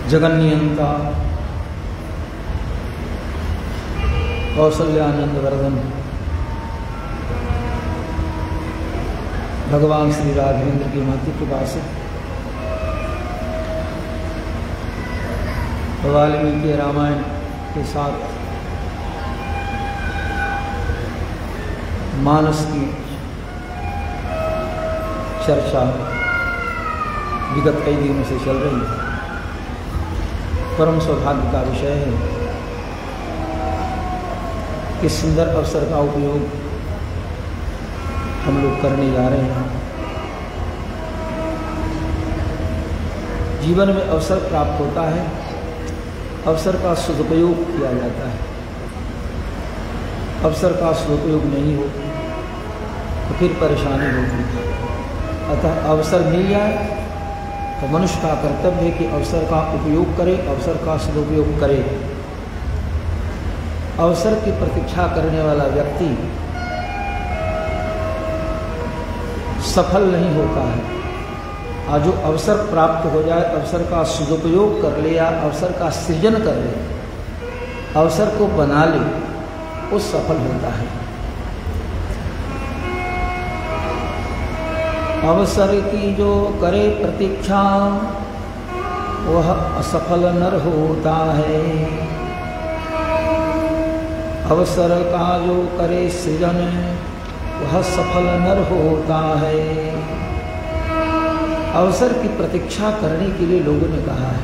जगन्नियंता कौशल्यानंद वर्धन भगवान श्री राघवेंद्र की महती कृपा से वाल्मीकि रामायण के साथ मानस की चर्चा विगत कई दिनों से चल रही है। परम सौभाग्य का विषय है कि सुंदर अवसर का उपयोग हम लोग करने जा रहे हैं। जीवन में अवसर प्राप्त होता है, अवसर का सदुपयोग किया जाता है। अवसर का सदुपयोग नहीं हो तो फिर परेशानी होगी। अतः अवसर मिल जाए तो मनुष्य का कर्तव्य है कि अवसर का उपयोग करे, अवसर का सदुपयोग करे। अवसर की प्रतीक्षा करने वाला व्यक्ति सफल नहीं होता है। आज जो अवसर प्राप्त हो जाए, अवसर का सदुपयोग कर ले या अवसर का सृजन कर ले, अवसर को बना ले, वो सफल होता है। अवसर की जो करे प्रतीक्षा वह असफल नर होता है। अवसर का जो करे सृजन वह सफल नर होता है। अवसर की प्रतीक्षा करने के लिए लोगों ने कहा है,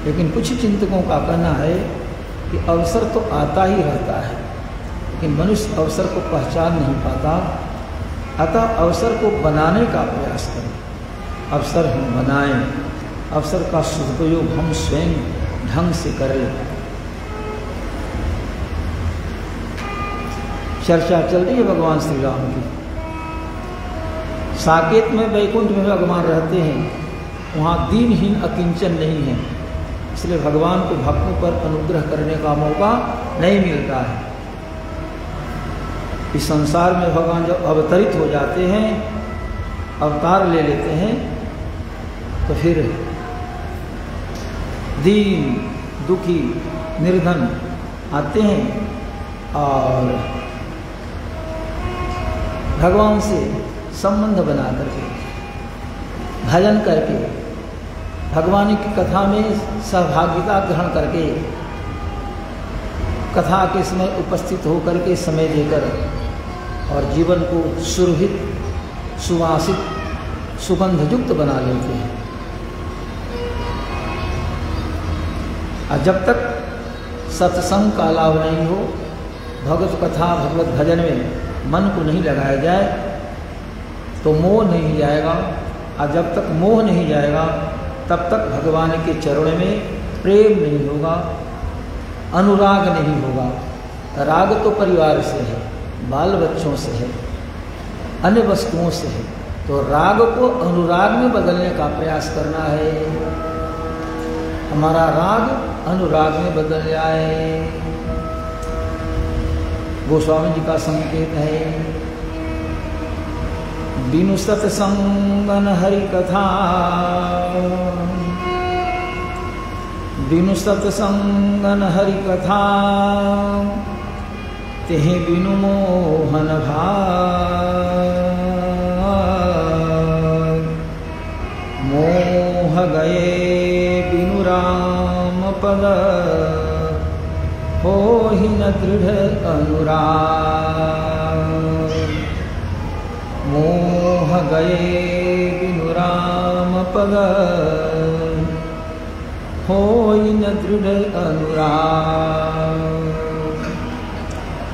लेकिन कुछ चिंतकों का कहना है कि अवसर तो आता ही रहता है, लेकिन मनुष्य अवसर को पहचान नहीं पाता। अतः अवसर को बनाने का प्रयास करें, अवसर हम बनाएं, अवसर का सदुपयोग हम स्वयं ढंग से करें। चर्चा चल रही है भगवान श्री राम की। साकेत में वैकुंठ में भगवान रहते हैं, वहाँ दीनहीन अकिंचन नहीं है, इसलिए भगवान को भक्तों पर अनुग्रह करने का मौका नहीं मिलता है। इस संसार में भगवान जब अवतरित हो जाते हैं, अवतार ले लेते हैं, तो फिर दीन दुखी निर्धन आते हैं और भगवान से संबंध बना करके, भजन करके, भगवान की कथा में सहभागिता ग्रहण करके, कथा के समय उपस्थित होकर के समय देकर और जीवन को सुरभित, सुवासित, सुगंधयुक्त बना लेते हैं। और जब तक सत्संग का लाभ नहीं हो, भगवत कथा भगवत भजन में मन को नहीं लगाया जाए तो मोह नहीं जाएगा। और जब तक मोह नहीं जाएगा तब तक भगवान के चरण में प्रेम नहीं होगा, अनुराग नहीं होगा। राग तो परिवार से है, बाल बच्चों से है, अन्य वस्तुओं से है, तो राग को अनुराग में बदलने का प्रयास करना है। हमारा राग अनुराग में बदल जाए। गोस्वामी जी का संकेत है, बिनु सत्संगन हरि कथा, बिनु सत्संगन हरि कथा, तेहि बिनु मोहन भाग। मोह गए बिनु राम पद, होहि न दृढ़ अनुराग। मोह गए बिनु राम पद, होई न दृढ़ अनुराग।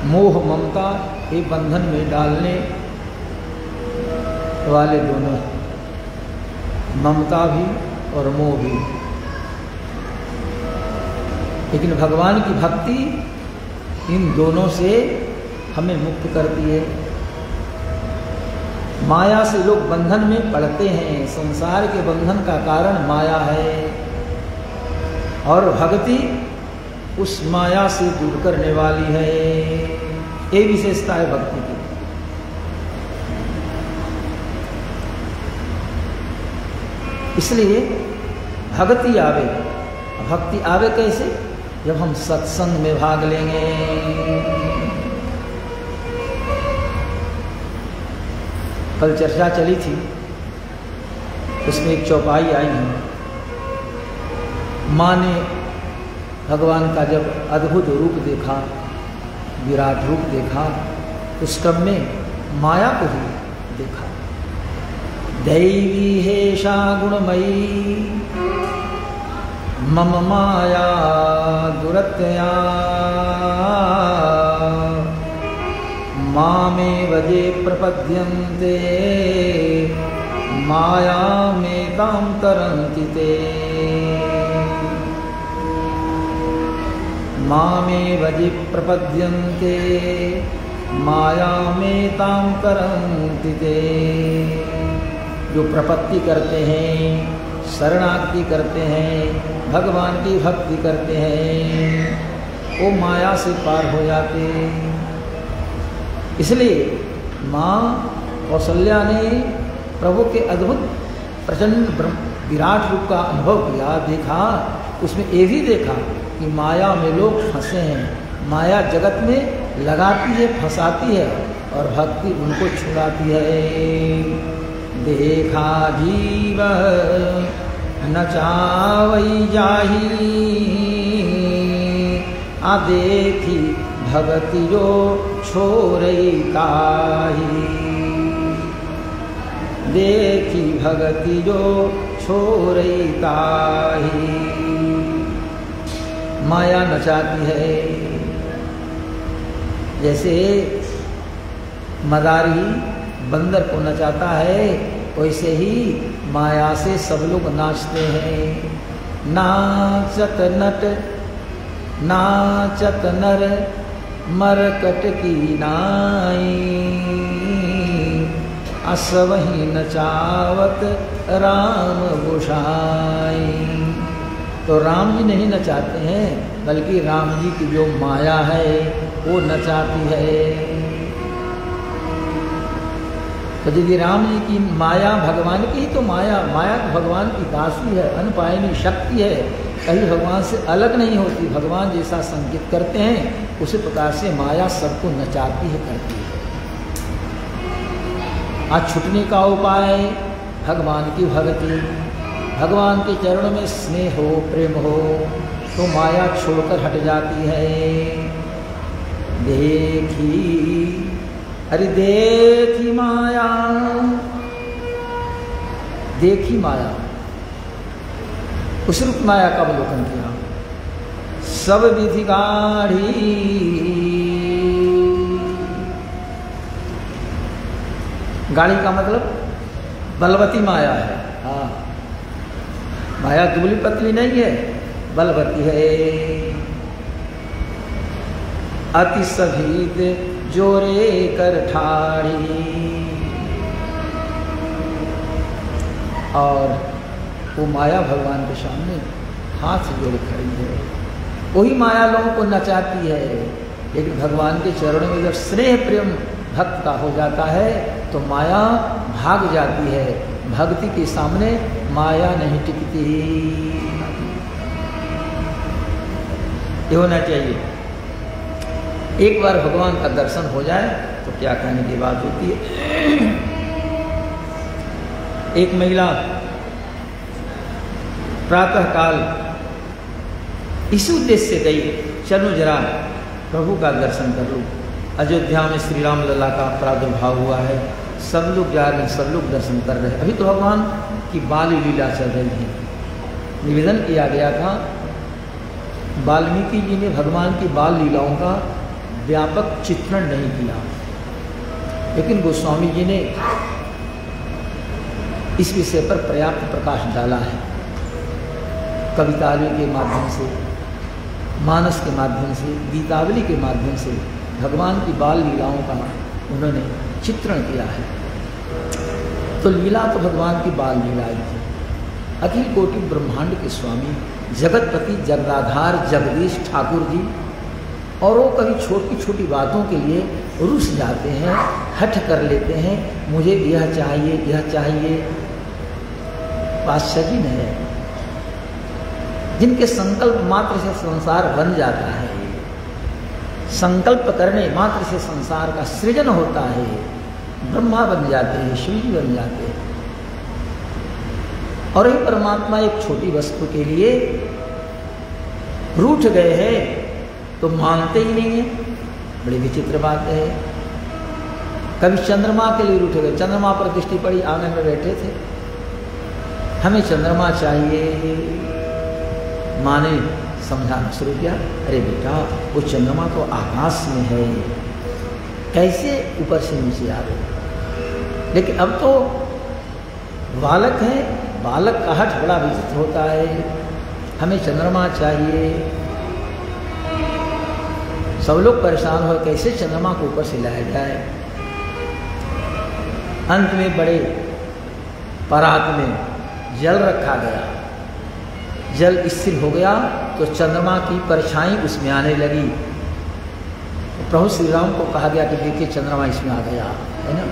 मोह ममता के बंधन में डालने वाले दोनों, ममता भी और मोह भी। लेकिन भगवान की भक्ति इन दोनों से हमें मुक्त करती है। माया से लोग बंधन में पड़ते हैं, संसार के बंधन का कारण माया है, और भक्ति उस माया से दूर करने वाली है। ये विशेषता है भक्ति की। इसलिए भक्ति आवे। भक्ति आवे कैसे? जब हम सत्संग में भाग लेंगे। कल चर्चा चली थी, उसमें एक चौपाई आई है। माँ ने भगवान का जब अद्भुत रूप देखा, विराट रूप देखा, उस क्रम में माया को भी देखा। दैवी हेषा गुणमयी मम माया दुरत्या मामेव ये प्रपद्यन्ते मायामेतां तरन्ति ते। मामेव ये प्रपद्यन्ते मायामेतां तरन्ति ते। जो प्रपत्ति करते हैं, शरणागति करते हैं, भगवान की भक्ति करते हैं, वो माया से पार हो जाते। इसलिए माँ कौशल्या ने प्रभु के अद्भुत प्रचंड विराट रूप का अनुभव किया, देखा। उसमें ये भी देखा कि माया में लोग फंसे हैं। माया जगत में लगाती है, फंसाती है, और भक्ति उनको छुड़ाती है। देखा जीव न चावई जाही आ देखी भगति जो छोरई काही। देखी भगति जो छोरई काही। माया नचाती है। जैसे मदारी बंदर को नचाता है, वैसे ही माया से सब लोग नाचते हैं। नाचत नट नाचत नर मरकट की नाई असवही नचावत राम गोसाई। तो राम जी नहीं नचाते हैं, बल्कि राम जी की जो माया है वो नचाती है। तो यदि राम जी की माया भगवान की, तो माया भगवान की दासी है, अनपायनी शक्ति है, कहीं भगवान से अलग नहीं होती। भगवान जैसा संकेत करते हैं उसी प्रकार से माया सबको नचाती है, करती है। आज छुटने का उपाय भगवान की भक्ति, भगवान के चरणों में स्नेह हो, प्रेम हो, तो माया छोड़कर हट जाती है। देखी अरे देखी माया, देखी माया, उस रूप माया का अवलोकन किया। सब विधि गाढ़ी गाड़ी का मतलब बलवती माया है। हाँ, माया दुबली पतली नहीं है, बलवती है। अति सभीत जोरे कर ठाड़ी, और वो माया भगवान के सामने हाथ जोड़े खड़ी है। वही माया लोगों को नचाती है, लेकिन भगवान के चरणों में जब स्नेह प्रेम भक्त का हो जाता है तो माया भाग जाती है। भक्ति के सामने माया नहीं टिकती। ये होना चाहिए। एक बार भगवान का दर्शन हो जाए तो क्या कहने की बात होती है। एक महिला प्रातःकाल इसी उद्देश्य से गई, चलो जरा प्रभु का दर्शन कर लूं। अयोध्या में श्री राम लला का प्रादुर्भाव हुआ है, सब लोग जा रहे हैं, सब लोग दर्शन कर रहे हैं। अभी तो भगवान की बाल लीला चल रही है। निवेदन किया गया था, वाल्मीकि जी ने भगवान की बाल लीलाओं का व्यापक चित्रण नहीं किया, लेकिन गोस्वामी जी ने इस विषय पर पर्याप्त प्रकाश डाला है। कवितावली के माध्यम से, मानस के माध्यम से, गीतावली के माध्यम से भगवान की बाल लीलाओं का उन्होंने चित्रण किया है। तो लीला तो भगवान की बाल लीला थी। अखिल कोटि ब्रह्मांड के स्वामी जगतपति जगदाधार जगदीश ठाकुर जी, और वो कभी छोटी छोटी बातों के लिए रुस जाते हैं, हठ कर लेते हैं, मुझे यह चाहिए, यह चाहिए। बात सही है, जिनके संकल्प मात्र से संसार बन जाता है, संकल्प करने मात्र से संसार का सृजन होता है, ब्रह्मा बन जाते हैं, शिव जी बन जाते हैं। और ये परमात्मा एक छोटी वस्तु के लिए रूठ गए हैं तो मानते ही नहीं है। बड़ी विचित्र बात है। कभी चंद्रमा के लिए रूठ गए, चंद्रमा पर दृष्टि पड़ी, आंगन में बैठे थे, हमें चंद्रमा चाहिए। माँ ने समझाना शुरू किया, अरे बेटा वो चंद्रमा तो आकाश में है, कैसे ऊपर से नीचे आ गए। लेकिन अब तो बालक है, बालक का हठ बड़ा विचित्र होता है, हमें चंद्रमा चाहिए। सब लोग परेशान हो, कैसे चंद्रमा को ऊपर से लाया जाए। अंत में बड़े परात में जल रखा गया, जल स्थिर हो गया तो चंद्रमा की परछाई उसमें आने लगी। तो प्रभु श्री राम को कहा गया कि देखिए चंद्रमा इसमें आ गया, है ना।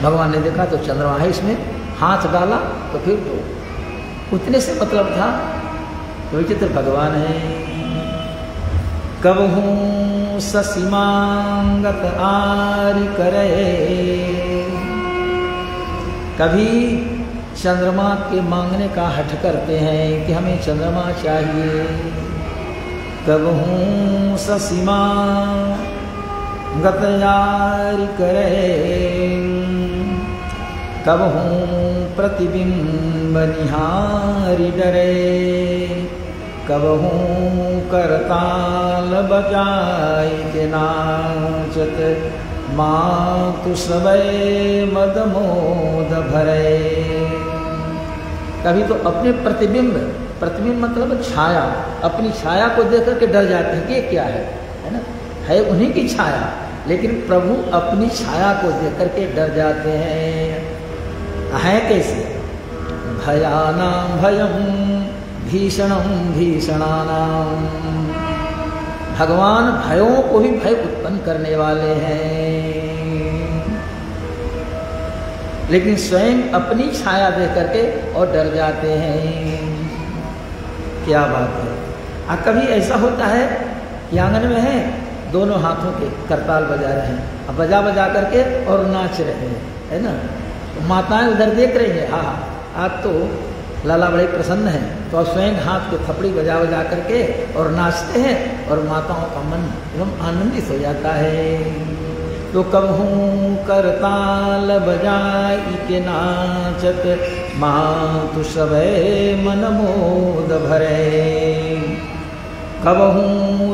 भगवान ने देखा तो चंद्रमा है इसमें, हाथ डाला तो फिर तो उतने से मतलब था। विचित्र भगवान है। कबहू ससीमांगत आरि करे, कभी चंद्रमा के मांगने का हठ करते हैं कि हमें चंद्रमा चाहिए। कबहू ससीमांगत आरि करे, कबहू प्रतिबिंब निहारी डरे, कबहू करताल बजाय के नाचत, मातु सबे मद मोद भरे। कभी तो अपने प्रतिबिंब, प्रतिबिंब मतलब छाया, अपनी छाया को देख करके डर जाते हैं कि ये क्या है ना, है उन्हीं की छाया, लेकिन प्रभु अपनी छाया को देख करके डर जाते हैं कैसे। भयानां भयं भीषणं भीषणानां, भगवान भयों को भी भय उत्पन्न करने वाले हैं, लेकिन स्वयं अपनी छाया देख करके और डर जाते हैं। क्या बात है। कभी ऐसा होता है कि आंगन में है, दोनों हाथों के करताल बजा रहे हैं, अब बजा बजा करके और नाच रहे हैं, है ना। तो माताएं उधर देख रही हैं, हाँ आज तो लाला बड़े प्रसन्न हैं, तो अब स्वयं हाथ के थपड़ी बजा बजा करके और नाचते हैं, और माताओं का मन एकदम आनंदित हो जाता है। तो कबहू करताल बजाई के नाचत, मातु सबे मन मोद भरे। कबहू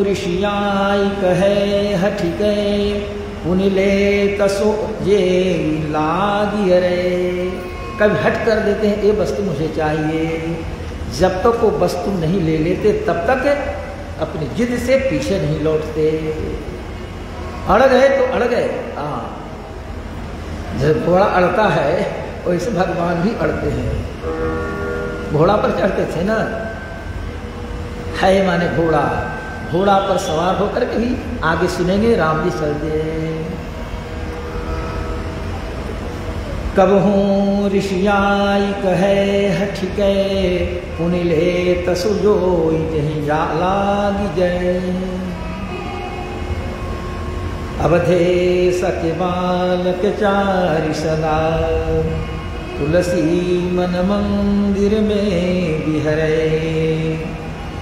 ऋषियाई कहे हठि गए, पुनिले तसो ये लागी अरे। कभी हट कर देते हैं, ये वस्तु मुझे चाहिए, जब तक वो वस्तु नहीं ले लेते तब तक अपनी जिद से पीछे नहीं लौटते। अड़ गए तो अड़ गए। हाँ, जब घोड़ा अड़ता है वैसे भगवान भी अड़ते हैं। घोड़ा पर चढ़ते थे ना, है माने घोड़ा, घोड़ा पर सवार होकर के भी आगे सुनेंगे राम जी चलते। कबहू ऋषियाई कहे हठि गए, पुनिले तसु जोई कहीं लागी जय। अवधे सके बालक चारि सदा, तुलसी मन मंदिर में बिहरे।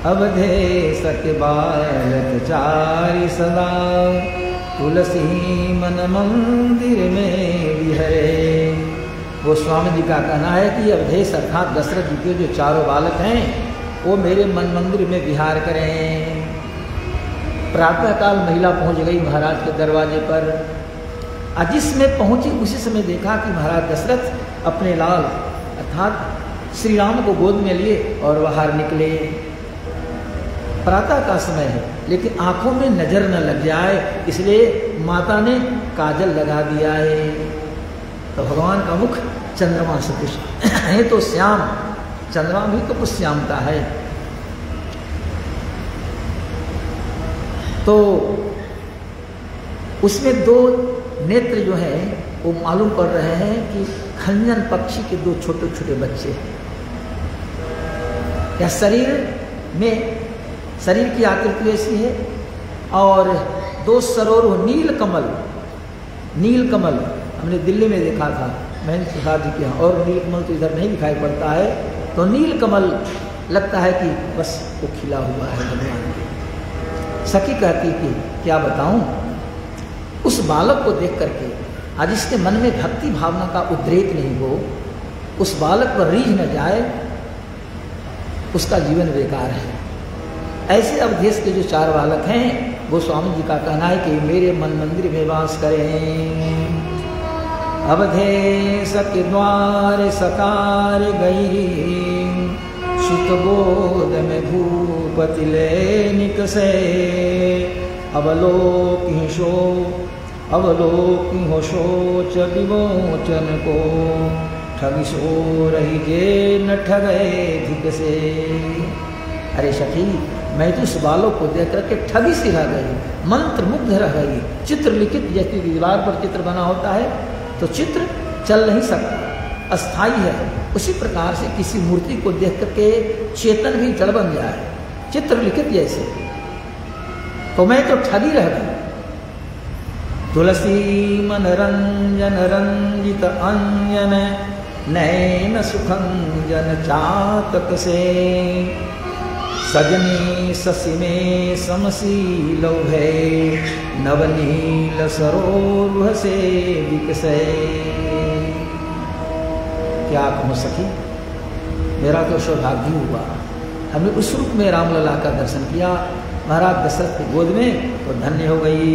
अवधे सके बालक चारि सदा, तुलसी मन मंदिर में बिहरे। वो स्वामी जी का कहना है कि अवधेश अर्थात दशरथ जी के जो चारों बालक हैं वो मेरे मन मंदिर में विहार करें। प्रातःकाल महिला पहुंच गई महाराज के दरवाजे पर। जिसमें पहुंची उसी समय देखा कि महाराज दशरथ अपने लाल अर्थात श्री राम को गोद में लिए और बाहर निकले। प्रातः का समय है, लेकिन आंखों में नजर न लग जाए इसलिए माता ने काजल लगा दिया है। तो भगवान का मुख चंद्रमा सदृश है, तो श्याम, चंद्रमा भी तो कुछ श्यामता है। तो उसमें दो नेत्र जो हैं वो मालूम पड़ रहे हैं कि खंजन पक्षी के दो छोटे छोटे बच्चे हैं। या शरीर में, शरीर की आकृति ऐसी है, और 2 सरोवर नील कमल, नील कमल हमने दिल्ली में देखा था महेंद्र प्रसाद जी के यहाँ, और नील कमल तो इधर नहीं दिखाई पड़ता है, तो नील कमल लगता है कि बस वो खिला हुआ है भगवान के। सखी कहती कि क्या बताऊं, उस बालक को देख करके आज इसके मन में भक्ति भावना का उद्रेक नहीं हो, उस बालक पर रीझ न जाए, उसका जीवन बेकार है। ऐसे अवधेश के जो 4 बालक हैं, गोस्वामी जी का कहना है कि मेरे मन मंदिर में वास करें। अवधेश के द्वार सकार गई, सुतबोध में भूपति ले निकसे। अवलोकि हो शोच विमोचन को, ठगी सो रही जे न ठगे धिक से। अरे सखी, मैं तो उस बालक को देख करके ठगी सी रह गई, मंत्र मुग्ध रह गई। चित्र लिखित जैसे दीवार पर चित्र बना होता है, तो चित्र चल नहीं सकता, अस्थाई है। उसी प्रकार से किसी मूर्ति को देख करके चेतन भी जड़ बन जाए, चित्र लिखित जैसे, तो मैं तो ठगी रह गई। तुलसी मन रंजन रंजित अंजन, नैन सुखंजन चातक से। सजनी शशि में समशील है, नवनील सरोरुह से विकसे। क्या कहूँ सखी, मेरा तो सौभाग्य हुआ, हमने उस रूप में रामलला का दर्शन किया महाराज दशरथ की गोद में, तो धन्य हो गई।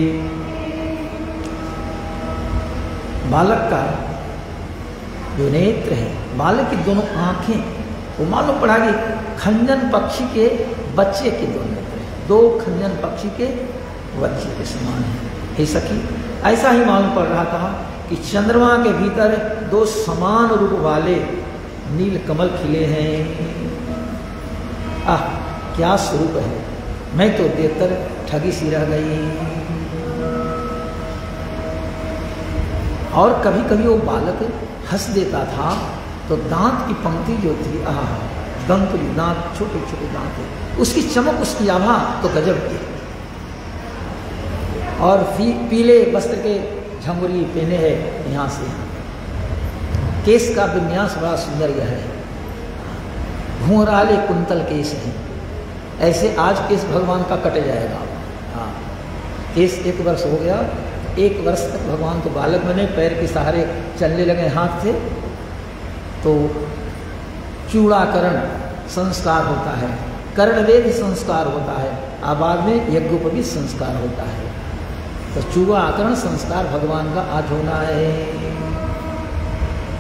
बालक का जो नेत्र है, बालक की दोनों आंखें, वो मालूम पड़ा कि खंजन पक्षी के बच्चे के 2 नेत्र हैं, 2 खंजन पक्षी के बच्चे के समान है। हे सखी, ऐसा ही मालूम पड़ रहा था कि चंद्रमा के भीतर 2 समान रूप वाले नील कमल खिले हैं। आह, क्या स्वरूप है, मैं तो देखकर ठगी सी रह गई। और कभी कभी वो बालक हंस देता था, तो दांत की पंक्ति जो थी, आह, दंतुली दांत, छोटे छोटे दांत है, उसकी चमक, उसकी आभा तो गजब की। और पीले वस्त्र के झंगुरी पहने है यहाँ से यहाँ, केस का विन्यास बड़ा सुंदर यह है, घुंघराले कुंतल केस है। ऐसे आज केस भगवान का कट जाएगा। हाँ, केस 1 वर्ष हो गया, 1 वर्ष तक भगवान तो बालक बने, पैर के सहारे चलने लगे, हाथ से, तो चूड़ाकरण संस्कार होता है, कर्णवेद संस्कार होता है, बाद में यज्ञोपवीत संस्कार होता है। तो चूड़ाकरण संस्कार भगवान का आज होना है।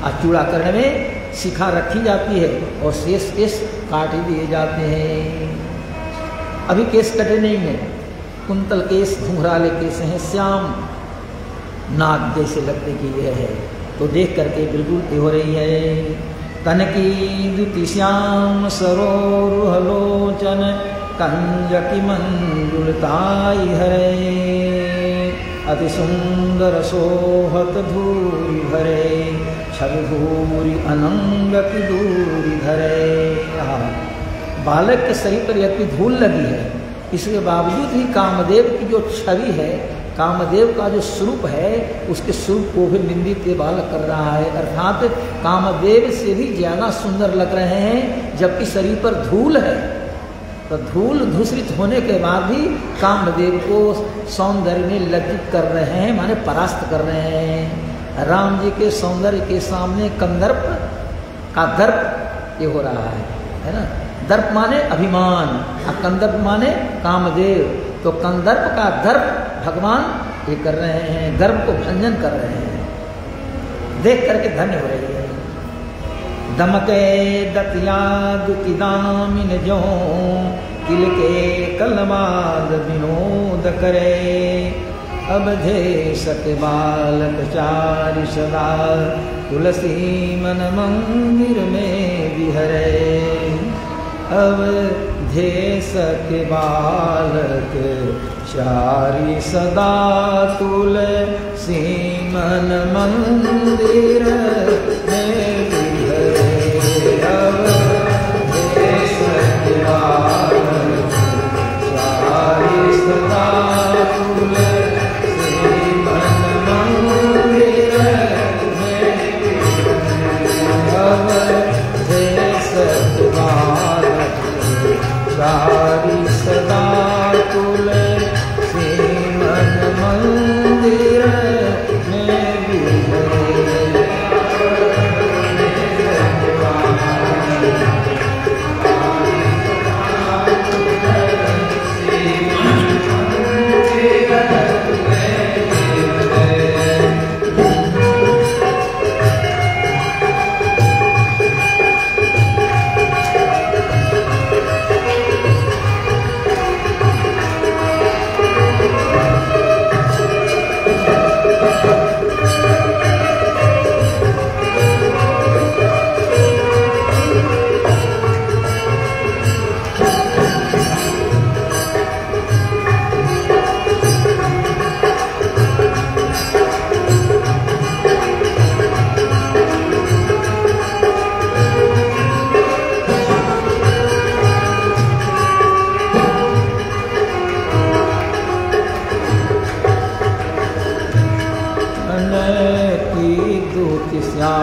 आज चूड़ाकरण में शिखा रखी जाती है और शेष केस काट दिए जाते हैं। अभी केस कटे नहीं है, कुंतल केस, घुंघराले केस हैं, श्याम नाग जैसे लगते कि यह है, तो देख करके बिल्कुल हो रही है। तन की द्युति श्याम सरोरुहलोचन, कंजकी मंजुलताई हरे। अति सुंदर सोहत धूरी भरे, छवि भूरी अनंग की दूरी धरे। बालक के शरीर पर यदि धूल लगी है, इसके बावजूद भी कामदेव की जो छवि है, कामदेव का जो स्वरूप है, उसके स्वरूप को भी निंदित ये बालक कर रहा है। अर्थात कामदेव से भी ज्यादा सुंदर लग रहे हैं, जबकि शरीर पर धूल है। तो धूल दूषित होने के बाद भी कामदेव को सौंदर्य में लज्जित कर रहे हैं, माने परास्त कर रहे हैं। राम जी के सौंदर्य के सामने कंदर्प का दर्प ये हो रहा है ना। दर्प माने अभिमान और कंदर्प माने कामदेव। तो कंदर्प का दर्प भगवान ये कर रहे हैं, गर्भ को भंजन कर रहे हैं। देख करके धन्य हो रही है। दमके दतिया दुति दामिन जो, किल के कलमाद विनोद करे। अवधेश के बालक 4 सदा, तुलसी मन मंदिर में विहरे। अवधेश के बालक 4 सदा, तुलसी मन मंदिर में विहरे। अवधेश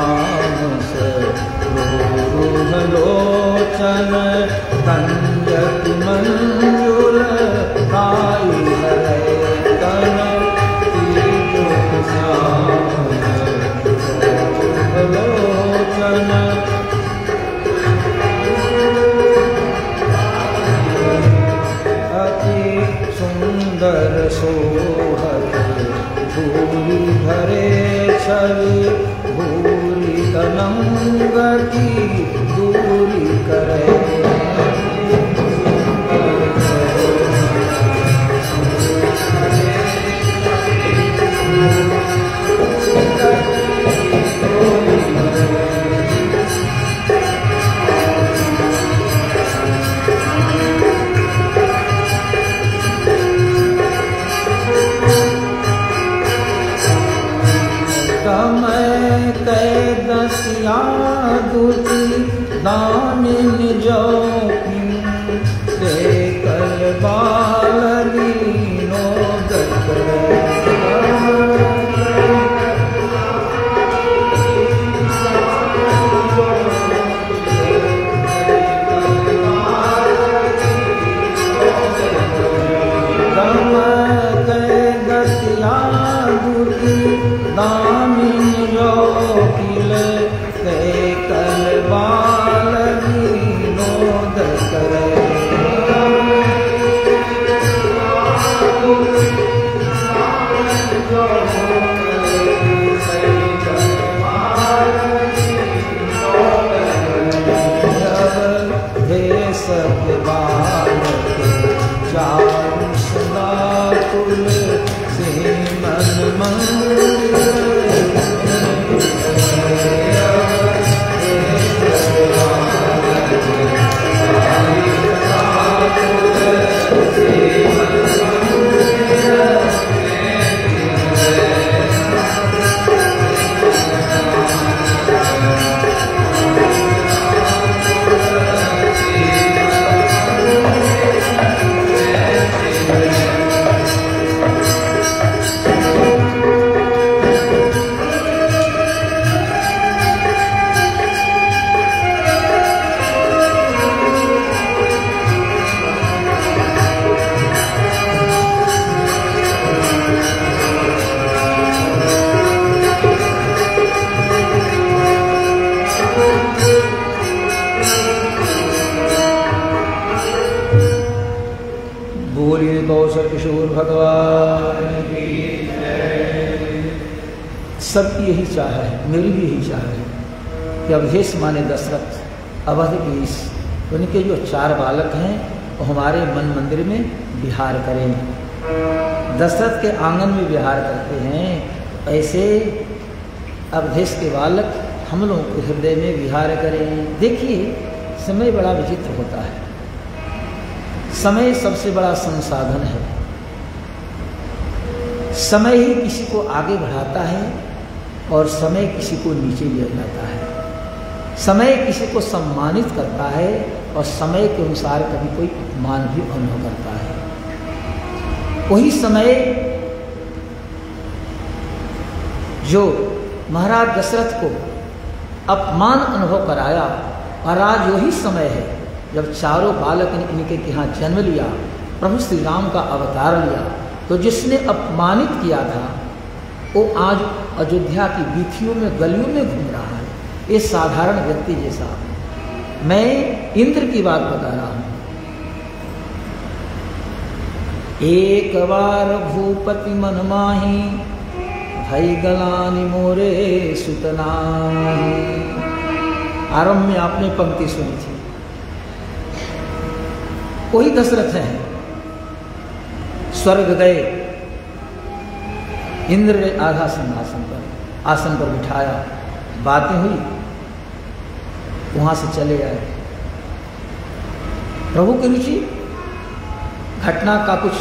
श्याम से लोचन कंजक मंजुल काई हरे तन तीजुक श्याम लोचन अति सुंदर सोहत भूरि भरे छवि भूरि तनंग की दूरी करे दानिन जो कल बालदीनो दामिन जो किले कल बालदीनो करे किशोर भगवान सबकी यही चाह है, मेरी भी यही चाह है कि अवधेश माने दशरथ अवध केश उनके जो 4 बालक हैं वो हमारे मन मंदिर में विहार करें। दशरथ के आंगन में विहार करते हैं, ऐसे अवधेश के बालक हम लोगों के हृदय में विहार करें। देखिए समय बड़ा विचित्र होता है, समय सबसे बड़ा संसाधन है। समय ही किसी को आगे बढ़ाता है और समय किसी को नीचे ले जाता है। समय किसी को सम्मानित करता है और समय के अनुसार कभी कोई अपमान भी अनुभव करता है। वही समय जो महाराज दशरथ को अपमान अनुभव कराया और आज वही समय है जब चारों बालक ने इनके यहाँ जन्म लिया, प्रभु श्री राम का अवतार लिया, तो जिसने अपमानित किया था वो आज अयोध्या की वीथियों में गलियों में घूम रहा है, ये साधारण व्यक्ति जैसा। मैं इंद्र की बात बता रहा हूं। एक बार भूपति मन माही भई गलानी मोरे सुतनाही। आरंभ में आपने पंक्ति सुनी थी, कोई दशरथ है, स्वर्ग गए, इंद्र ने आधा आसन पर बिठाया, बातें हुई, वहां से चले आए। प्रभु की रुचि घटना का कुछ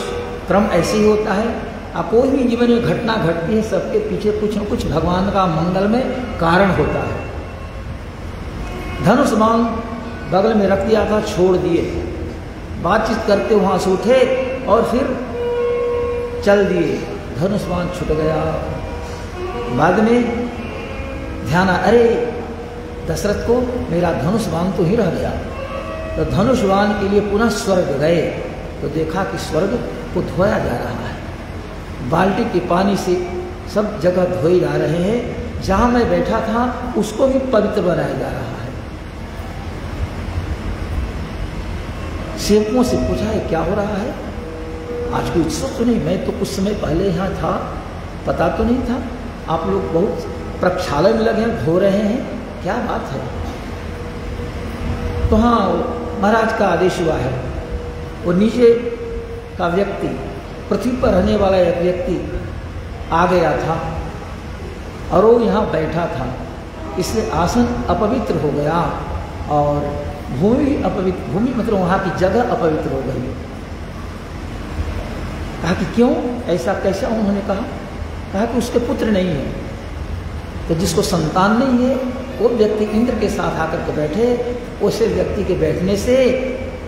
क्रम ऐसे ही होता है। आप कोई भी जीवन में घटना घटती है, सबके पीछे कुछ न कुछ भगवान का मंगलमय कारण होता है। धनुष बाण बगल में रख दिया था, छोड़ दिए, बातचीत करते वहां से उठे और फिर चल दिए, धनुष बाण छूट गया। बाद में ध्यान, अरे दशरथ को मेरा धनुष बाण तो ही रह गया। तो धनुष बाण के लिए पुनः स्वर्ग गए तो देखा कि स्वर्ग को धोया जा रहा है, बाल्टी के पानी से सब जगह धोए जा रहे हैं। जहां मैं बैठा था उसको भी पवित्र बनाया जा रहा है। सेवकों से पूछा है क्या हो रहा है, आज कोई उत्सव तो नहीं, मैं तो कुछ समय पहले यहाँ था, पता तो नहीं था, आप लोग बहुत प्रक्षालन में लगे हैं, धो रहे हैं, क्या बात है। तो हाँ, महाराज का आदेश हुआ है। वो नीचे का व्यक्ति, पृथ्वी पर रहने वाला एक व्यक्ति आ गया था और वो यहाँ बैठा था, इसलिए आसन अपवित्र हो गया और भूमि अपवित्र, भूमि मतलब वहाँ की जगह अपवित्र हो गई। कहा कि क्यों ऐसा, कैसा? उन्होंने कहा कि उसके पुत्र नहीं है। तो जिसको संतान नहीं है वो व्यक्ति इंद्र के साथ आकर के बैठे, उसे व्यक्ति के बैठने से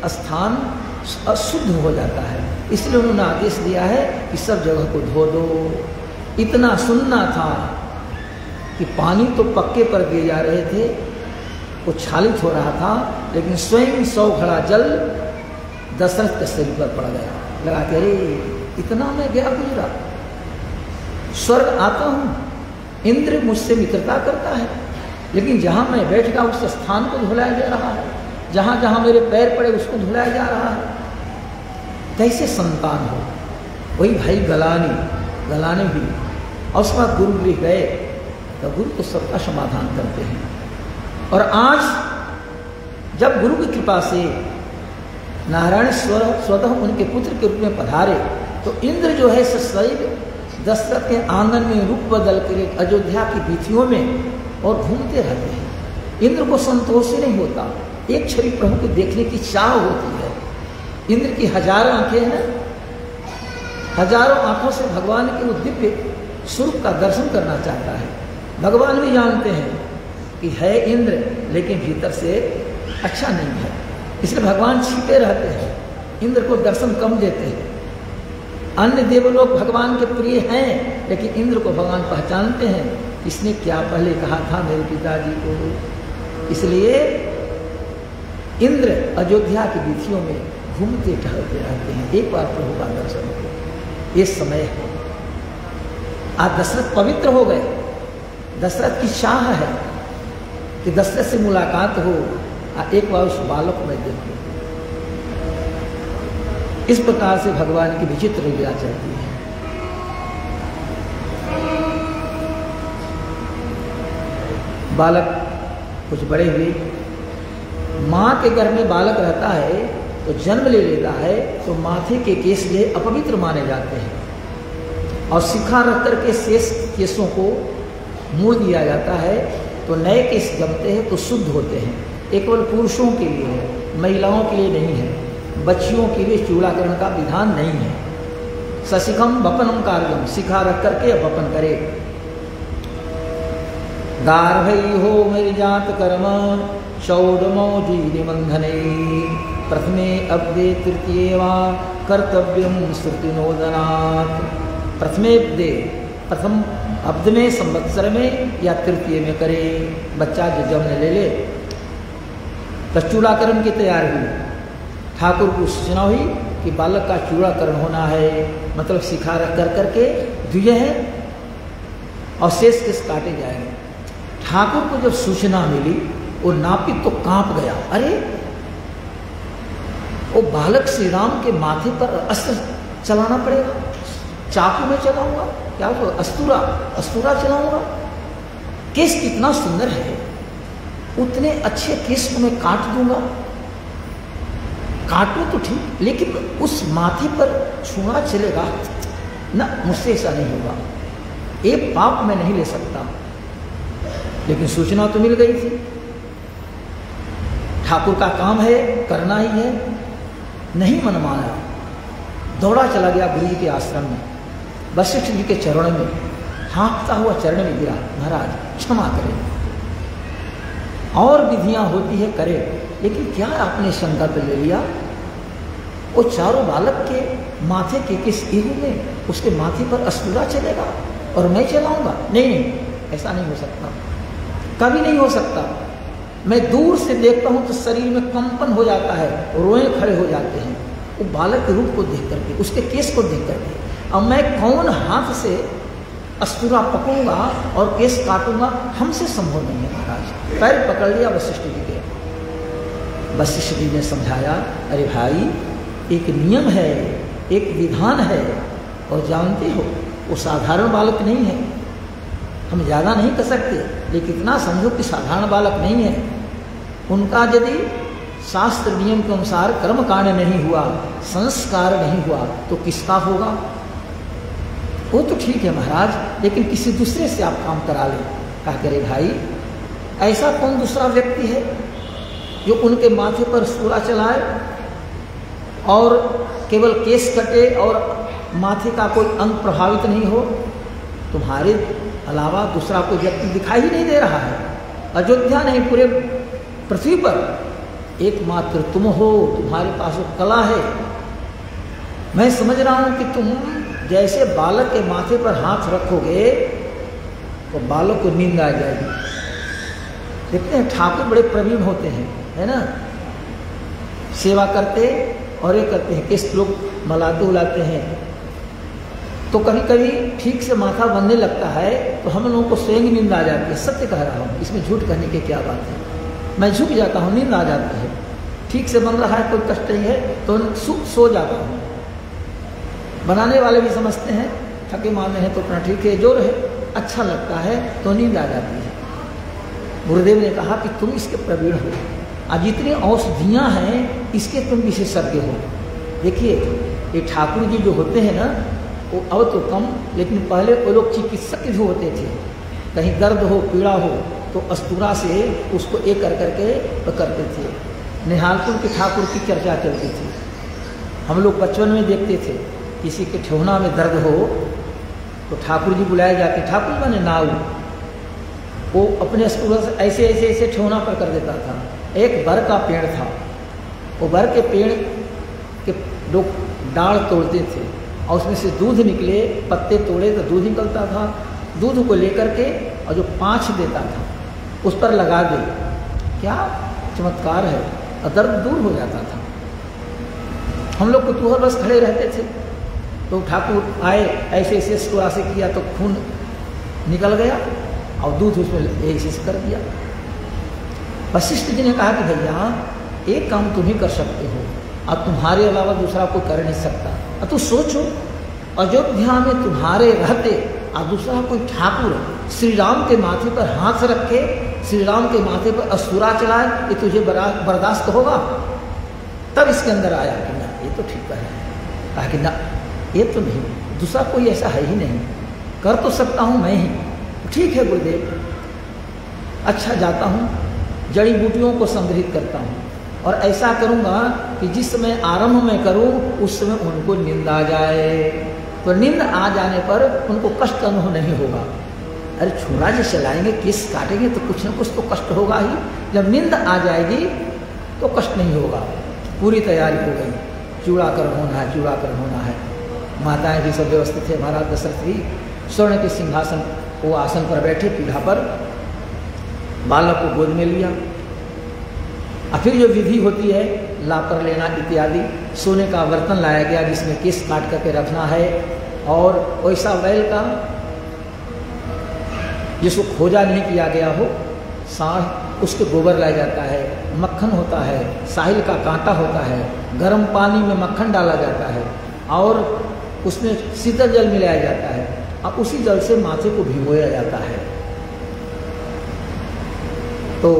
स्थान अशुद्ध हो जाता है, इसलिए उन्होंने आदेश दिया है कि सब जगह को धो दो। इतना सुनना था कि पानी तो पक्के पर दिए जा रहे थे, उच्छालित हो रहा था, लेकिन स्वयं 100 घड़ा जल दशरथ के शरीर पर पड़ गया। लगा कि अरे इतना मैं गया गुजरा, स्वर्ग आता हूँ, इंद्र मुझसे मित्रता करता है, लेकिन जहाँ मैं बैठ गया उस स्थान को धुलाया जा रहा है, जहाँ जहाँ मेरे पैर पड़े उसको धुलाया जा रहा है। कैसे संतान हो? वही भाई गलाने भी। और उसके बाद गुरु गृह गए तो गुरु तो सबका समाधान करते हैं। और आज जब गुरु की कृपा से नारायण स्वतः उनके पुत्र के रूप में पधारे तो इंद्र जो है सदैव दशरथ के आंगन में रूप बदल कर अयोध्या की वीथियों में और घूमते रहते हैं। इंद्र को संतोष ही नहीं होता, एक छवि प्रभु को देखने की चाह होती है। इंद्र की हजारों आंखें हैं, हजारों आंखों से भगवान के वो दिव्य स्वरूप का दर्शन करना चाहता है। भगवान भी जानते हैं कि है इंद्र, लेकिन भीतर से अच्छा नहीं है, इसलिए भगवान छिपे रहते हैं, इंद्र को दर्शन कम देते हैं। अन्य देवलोक भगवान के प्रिय हैं, लेकिन इंद्र को भगवान पहचानते हैं, इसने क्या पहले कहा था मेरे पिताजी को। इसलिए इंद्र अयोध्या की वीथियों में घूमते टहलते रहते हैं। एक बार प्रभु का दर्शन हो, ये समय है। आज दशरथ पवित्र हो गए, दशरथ की चाह है कि दशरथ से मुलाकात हो, एक बार उस बालक में देखो। इस प्रकार से भगवान की विचित्र लीला चलती है। बालक कुछ बड़े हुए, माँ के गर्भ में बालक रहता है तो जन्म ले लेता है तो माथे के केश जो अपवित्र माने जाते हैं और शिखा रख करके शेष केशों को मोड़ दिया जाता है तो नए केश जमते हैं तो शुद्ध होते हैं। ये केवल पुरुषों के लिए है, महिलाओं के लिए नहीं है। बच्चियों के लिए चूड़ाकरण का विधान नहीं है। सशिखम वपनम कार्यम, शिखा रख करके वपन करे। गार्भई हो मेरी जात कर्म चौडमो जीवि बंधने प्रथमे अब्दे तृतीय वा कर्तव्यम श्रुति नोदनात्। प्रथम अब्द में संवत्सर में या तृतीय में करे। बच्चा जो जन्म ले ले तो चूड़ाकरण की तैयारी हुई, ठाकुर को सूचना हुई कि बालक का चूड़ाकरण होना है, मतलब शिखा रख कर करके द्विज है और शेष केश काटे जाएंगे। ठाकुर को जब सूचना मिली वो नापित तो कांप गया, अरे वो बालक श्री राम के माथे पर अस्त्र चलाना पड़ेगा, चाकू में चलाऊंगा क्या, तो अस्तूरा चलाऊंगा। केस कितना सुंदर है, उतने अच्छे केस को मैं काट दूंगा। काटू तो ठीक, लेकिन उस माथे पर छूना चलेगा ना, मुझसे ऐसा नहीं होगा, एक पाप मैं नहीं ले सकता। लेकिन सूचना तो मिल गई थी, ठाकुर का काम है, करना ही है। नहीं मन माना, दौड़ा चला गया गुरु जी के आश्रम में, वशिष्ठ जी के चरण में, हाँकता हुआ चरण में गिरा, महाराज क्षमा करें, और विधियां होती है करे, लेकिन क्या आपने संकल्प ले लिया? वो चारों बालक के माथे के किस इहू में उसके माथे पर अस्तूरा चलेगा और मैं चलाऊंगा? नहीं, ऐसा नहीं हो सकता। कभी नहीं हो सकता। मैं दूर से देखता हूँ तो शरीर में कंपन हो जाता है, रोए खड़े हो जाते हैं वो बालक के रूप को देख करके, उसके केस को देख करके। अब मैं कौन हाथ से अस्तूरा पकड़ूंगा और केस काटूंगा, हमसे संभव नहीं है महाराज। पैर पकड़ लिया वशिष्ठ जी के। वशिष्ठ जी ने समझाया, अरे भाई एक नियम है, एक विधान है, और जानते हो वो साधारण बालक नहीं है। हम ज़्यादा नहीं कर सकते, लेकिन इतना समझो कि साधारण बालक नहीं है। उनका यदि शास्त्र नियम के अनुसार कर्म कांड नहीं हुआ, संस्कार नहीं हुआ, तो किसका होगा? वो तो ठीक है महाराज, लेकिन किसी दूसरे से आप काम करा लें। कहा करे भाई ऐसा कौन दूसरा व्यक्ति है जो उनके माथे पर सूरा चलाए और केवल केस कटे और माथे का कोई अंग प्रभावित नहीं हो? तुम्हारे अलावा दूसरा कोई व्यक्ति दिखाई ही नहीं दे रहा है। अयोध्या नहीं, पूरे पृथ्वी पर एकमात्र तुम हो, तुम्हारे पास वो कला है। मैं समझ रहा हूं कि तुम जैसे बालक के माथे पर हाथ रखोगे तो बालक को नींद आ जाएगी। देखते हैं ठाकुर बड़े प्रवीण होते हैं, है ना, सेवा करते और ये करते हैं, किस लोग मलाते उलाते हैं, तो कभी कभी ठीक से माथा बनने लगता है तो हम लोगों को स्वयं नींद आ जाती है। सत्य कह रहा हूँ, इसमें झूठ कहने की क्या बात है। मैं झुक जाता हूँ, नींद आ जाती है, ठीक से बन रहा है, कोई कष्ट नहीं है तो सो जाता हूँ। बनाने वाले भी समझते हैं थके मारने हैं तो अपना ठीक है, जो रहे, अच्छा लगता है तो नींद आ जाती है। गुरुदेव ने कहा कि तुम इसके प्रवीण हो, आज जितनी औषधियाँ हैं इसके तुम विशेषज्ञ हो। देखिए ये ठाकुर जी जो होते हैं ना, वो अब तो कम, लेकिन पहले वो लोग चिकित्सक जो होते थे, कहीं दर्द हो पीड़ा हो तो अस्तूरा से उसको एक कर करके करते थे। निहालपुर के ठाकुर की चर्चा चलती थी, हम लोग बचपन में देखते थे। किसी के ठेहुना में दर्द हो तो ठाकुर जी बुलाए जाते, ठाकुर मैंने नाऊ, वो अपने अस्तूरा से ऐसे ऐसे ऐसे ठेहुना पर कर देता था। एक बर का पेड़ था, वो बर के पेड़ के लोग डाढ़ तोड़ते थे और उसमें से दूध निकले, पत्ते तोड़े तो दूध निकलता था। दूध को लेकर के और जो पाँच देता था उस पर लगा दे, क्या चमत्कार है, और दर्द दूर हो जाता था। हम लोग कुतूहल बस खड़े रहते थे, तो ठाकुर आए, ऐसे ऐसे स्टोरा से किया तो खून निकल गया और दूध उसमें ऐसे कर दिया। वशिष्ठ जी ने कहा कि भैया एक काम तुम ही कर सकते हो, अब तुम्हारे अलावा दूसरा कोई कर नहीं सकता। अब तो सोचो, अयोध्या में तुम्हारे रहते और दूसरा कोई ठाकुर श्री राम के माथे पर हाथ रखे, श्री राम के माथे पर अस्तूरा चलाए, ये तुझे बर्दाश्त होगा? तब इसके अंदर आया कि ना ये तो ठीक है। कहा कि ना ये तो नहीं, दूसरा कोई ऐसा है ही नहीं, कर तो सकता हूँ मैं ही। ठीक है गुरुदेव, अच्छा जाता हूँ, जड़ी बूटियों को संग्रहित करता हूँ और ऐसा करूँगा कि जिस समय आरंभ में करूँ उस समय उनको नींद आ जाए, तो नींद आ जाने पर उनको कष्ट अनुभव नहीं होगा। अरे छोरा जी चलाएंगे, केस काटेंगे तो कुछ न कुछ तो कष्ट होगा ही। जब नींद आ जाएगी तो कष्ट नहीं होगा। पूरी तैयारी हो गई, चूड़ाकरण होना है, चूड़ाकरण होना है। माताएं भी सब व्यवस्थित थे। महाराज दशरथ जी स्वर्ण के सिंहासन, वो आसन पर बैठे पीढ़ा पर, बालक को गोद में लिया। और फिर जो विधि होती है लाकर लेना इत्यादि, सोने का बर्तन लाया गया जिसमें केस काट करके रखना है, और वैसा बैल का जिसको खोजा नहीं किया गया हो, साढ़ उसके गोबर लाया जाता है, मक्खन होता है, साहिल का कांटा होता है, गर्म पानी में मक्खन डाला जाता है और उसमें शीतल जल मिलाया जाता है और उसी जल से माथे को भिगोया जाता है। तो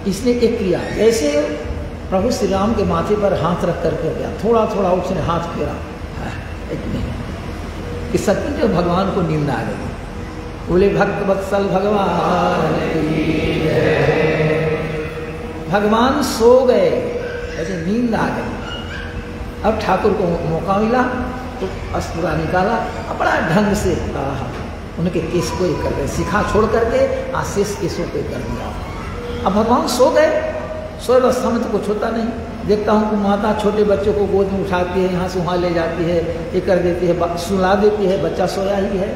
इसने एक किया, जैसे प्रभु श्री राम के माथे पर हाथ रख करके गया, थोड़ा थोड़ा उसने हाथ फेरा, एक नहीं कि सत्य जो भगवान को नींद आ गई। बोले भक्त वत्सल भगवान की जय। भगवान सो गए, ऐसे नींद आ गई। अब ठाकुर को मौका मिला तो अस्तूरा निकाला, बड़ा ढंग से उनके केस को एक कर गए, शिखा छोड़ करके आशीष केसों को कर दिया। अब भगवान सो गए, सोए अवस्था में तो कुछ होता नहीं। देखता हूँ कि माता छोटे बच्चों को गोद में उठाती है, यहाँ से वहाँ ले जाती है, ये कर देती है, सुला देती है, बच्चा सोया ही है।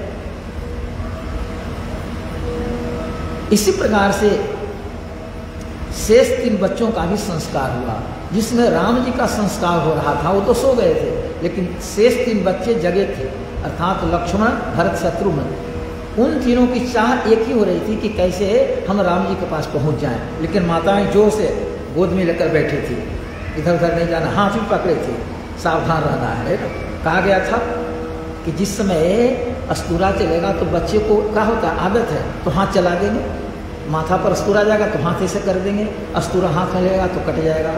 इसी प्रकार से शेष 3 बच्चों का भी संस्कार हुआ। जिसमें राम जी का संस्कार हो रहा था वो तो सो गए थे, लेकिन शेष 3 बच्चे जगे थे, अर्थात लक्ष्मण, भरत, शत्रुघ्न। उन तीनों की चाह एक ही हो रही थी कि कैसे हम राम जी के पास पहुंच जाएं, लेकिन माताएं जोर से गोद में लेकर बैठी थी, इधर उधर नहीं जाना, हाथ भी पकड़े थे, सावधान रहना है। कहा गया था कि जिस समय अस्तूरा चलेगा तो बच्चे को क्या होता है, आदत है, तो हाथ चला देंगे, माथा पर अस्तूरा जाएगा तो हाथ ऐसे कर देंगे, अस्तूरा हाथ में लगेगा तो कट जाएगा।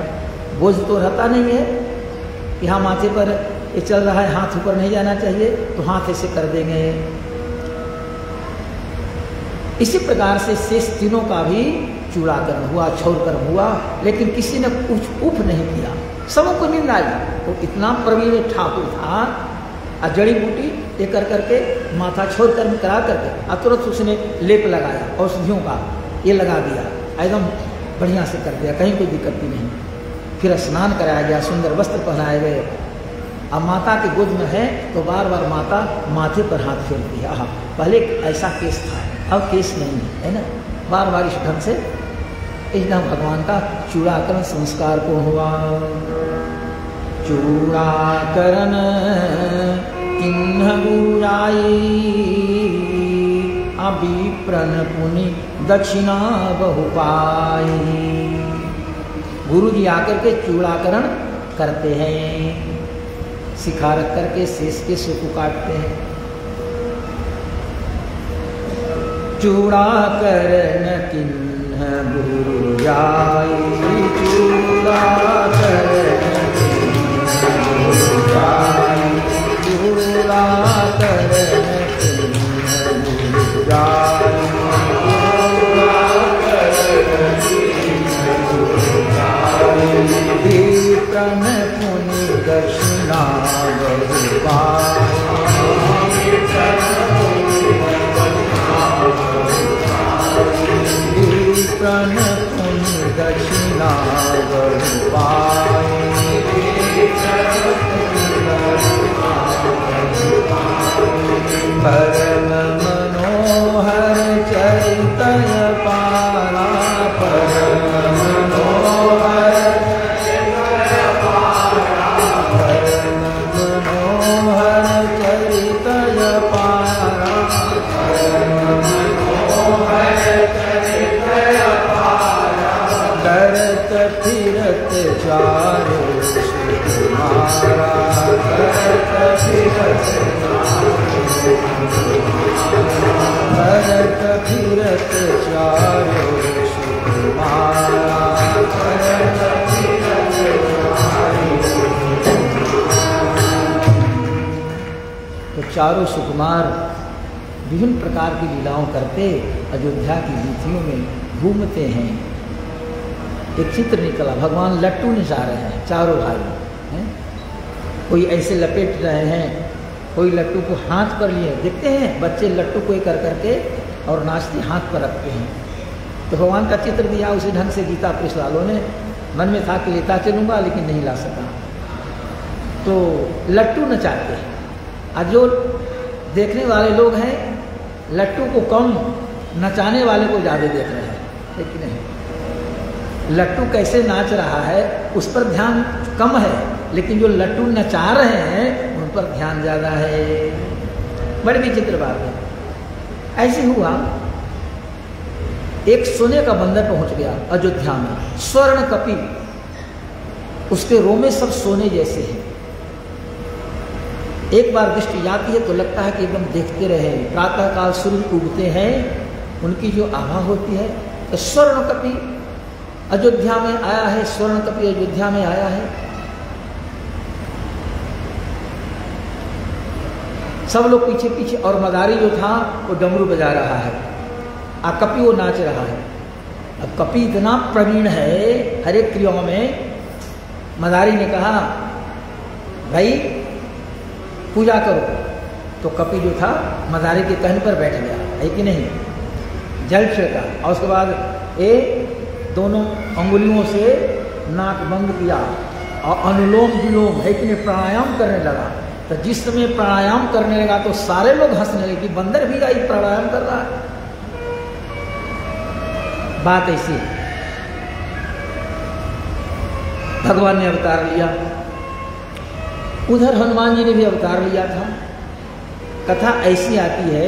बोझ तो रहता नहीं है कि हाँ माथे पर ये चल रहा है, हाथ ऊपर नहीं जाना चाहिए, तो हाथ ऐसे कर देंगे। इसी प्रकार से शेष तीनों का भी चूड़ाकरण हुआ, क्षौरकर्म हुआ, लेकिन किसी ने कुछ उफ नहीं किया, सबको नींद आई। वो इतना प्रवीण ठाकुर था, जड़ी बूटी ये कर करके माथा छोड़ कर्म करा करके तुरंत उसने लेप लगाया, औषधियों का ये लगा दिया, एकदम बढ़िया से कर दिया, कहीं कोई दिक्कत भी नहीं। फिर स्नान कराया गया, सुंदर वस्त्र पहनाए गए। अब माता के गोद में है तो बार बार माता माथे पर हाथ फेरती है। पहले ऐसा केस था, अब केस नहीं है ना। बार बार इस ढंग से इस ढंग भगवान का चूड़ाकरण संस्कार को हुआ। चूड़ाकरण किन्ह गुराई, अभिप्रन पुनि दक्षिणा बहु पाई। गुरु जी आकर के चूड़ाकरण करते हैं, सिखा रख करके शेष के सुख काटते हैं। चूड़ाकरण किन्ह गुराई, चूड़ाकरण विप्रन पुनि दक्षिणा बहु पाई, विप्रन पुनि दक्षिणा बहु पाई। परम मनोहर चरितय पारा, परम मनोहर चरितय पारा, परम मनोहर चरितय पारा, परम मनोहर चरितय पारा। करत फिरत चारो सुकुमारा, करत फिरत भरत फिरत चारो सुकुमारा, भरत फिरत चारो। तो चारों सुकुमार विभिन्न प्रकार की लीलाओं करते अयोध्या की वीथियों में घूमते हैं। एक चित्र निकला, भगवान लट्टू नचा रहे हैं, चारों भाई हैं। कोई ऐसे लपेट रहे हैं, कोई लट्टू को हाथ पर लिए, देखते हैं बच्चे लट्टू को कर करके और नाचते हाथ पर रखते हैं। तो भगवान का चित्र दिया, उसी ढंग से गीता प्रेस वालों ने मन में था कि लेता चलूँगा, लेकिन नहीं ला सका, तो लट्टू नचाते हैं। और जो देखने वाले लोग हैं लट्टू को कम, नचाने वाले को ज़्यादा देख रहे हैं, लेकिन नहीं, लट्टू कैसे नाच रहा है उस पर ध्यान कम है, लेकिन जो लट्टू नचा रहे हैं उन पर ध्यान ज़्यादा है। बड़ी विचित्र बात है। ऐसे हुआ, एक सोने का बंदर पहुंच गया अयोध्या में, स्वर्ण कपि, उसके रोमे सब सोने जैसे हैं। एक बार दृष्टि जाती है तो लगता है कि एकदम देखते रहे। प्रातःकाल सूर्य उगते हैं, उनकी जो आभा होती है, तो स्वर्ण कपि अयोध्या में आया है, स्वर्ण कपि अयोध्या में आया है। सब लोग पीछे पीछे, और मदारी जो था वो डमरू बजा रहा है, और कपि वो नाच रहा है। अब कपि इतना प्रवीण है हर एक क्रियाओं में। मदारी ने कहा भाई पूजा करो, तो कपि जो था मदारी के कहने पर बैठ गया, है कि नहीं, जल छिड़का, और उसके बाद दोनों अंगुलियों से नाक बंद किया और अनुलोम विलोम, है कि नहीं, प्राणायाम करने लगा। तो जिस समय प्राणायाम करने लगा तो सारे लोग हंसने लगे कि बंदर भी आई प्राणायाम कर रहा है। बात ऐसी है। भगवान ने अवतार लिया, उधर हनुमान जी ने भी अवतार लिया था। कथा ऐसी आती है,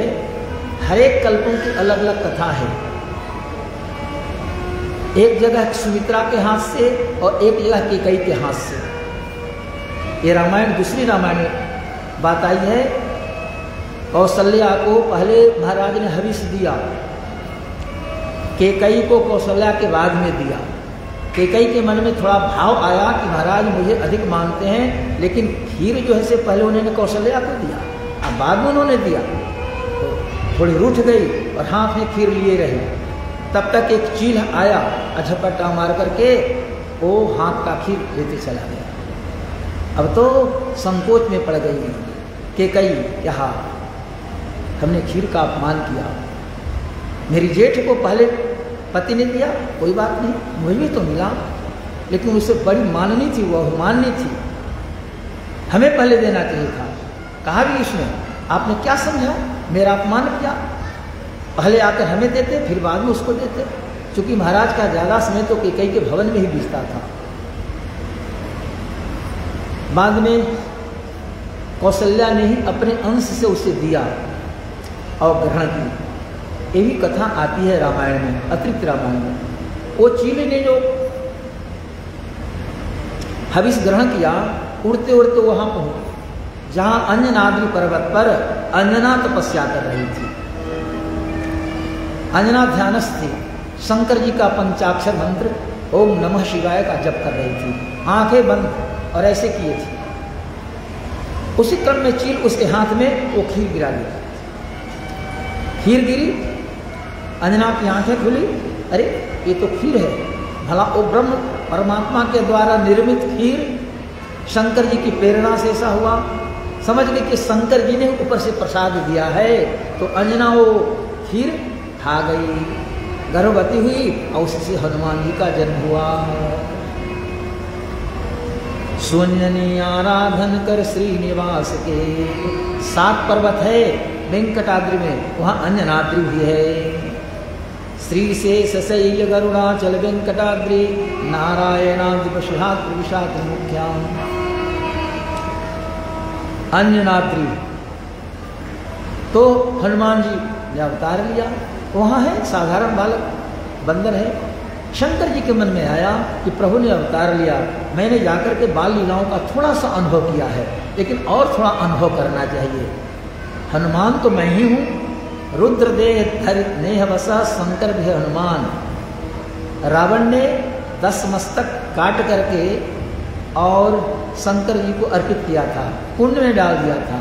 हर एक कल्पों की अलग अलग कथा है। एक जगह सुमित्रा के हाथ से और एक जगह कैकेयी के हाथ से। ये रामायण दूसरी रामायण में बात आई है। कौशल्या को पहले महाराज ने हविष दिया, कैकेयी को कौशल्या के बाद में दिया। कैकेयी के मन में थोड़ा भाव आया कि महाराज मुझे अधिक मानते हैं, लेकिन खीर जो है से पहले उन्होंने कौशल्या को दिया, अब बाद में उन्होंने दिया तो थोड़ी रूठ गई और हाथ में खीर लिए रही। तब तक एक चील आया, झपट्टा मार करके वो हाथ का खीर लेते चला गया। अब तो संकोच में पड़ गई कैकेयी, क्या हमने खीर का अपमान किया, मेरी जेठ को पहले पति ने दिया, कोई बात नहीं, मुझे भी तो मिला, लेकिन उससे बड़ी माननी थी, वो माननी थी, हमें पहले देना चाहिए था। कहा भी इसमें आपने क्या समझा, मेरा अपमान किया, पहले आकर हमें देते फिर बाद में उसको देते। क्योंकि महाराज का ज्यादा समय तो कैकेयी के भवन में ही बीतता था। बाद में कौशल्या ने ही अपने अंश से उसे दिया और ग्रहण की। ये भी कथा आती है रामायण में, अतिरिक्त रामायण में। वो चील ने जो हविष ग्रहण किया, उड़ते उड़ते वहां पहुंचे जहां अंजनाद्रि पर्वत पर अंजना तपस्या कर रही थी। अंजना ध्यानस्थ थी, शंकर जी का पंचाक्षर मंत्र ओम नमः शिवाय का जप कर रही थी, आंखें बंद और ऐसे किए थे। उसी क्रम में चील उसके हाथ में वो खीर गिरा दी। खीर गिरी, अंजना की आंखें खुली, अरे ये तो खीर है, भला वो ब्रह्म परमात्मा के द्वारा निर्मित खीर शंकर जी की प्रेरणा से ऐसा हुआ। समझ गए कि शंकर जी ने ऊपर से प्रसाद दिया है। तो अंजना वो खीर खा गई, गर्भवती हुई और उससे हनुमान जी का जन्म हुआ। सुननी आराधन कर श्रीनिवास के, 7 पर्वत है वेंकटाद्रि में, वहां अंजनाद्रि भी है। श्री से सशैल गरुड़ाचल वेंकटाद्रि नारायणाद्रि विषात्र विषात्र मुख्याम। अंजनाद्रि तो हनुमान जी ने अवतार लिया। वहां है साधारण बालक, बंदर है। शंकर जी के मन में आया कि प्रभु ने अवतार लिया, मैंने जाकर के बाल लीलाओं का थोड़ा सा अनुभव किया है, लेकिन और थोड़ा अनुभव करना चाहिए। हनुमान तो मैं ही हूं, रुद्रदेह धरित नेह बसा शंकर भी हनुमान। रावण ने 10 मस्तक काट करके और शंकर जी को अर्पित किया था, कुंड में डाल दिया था।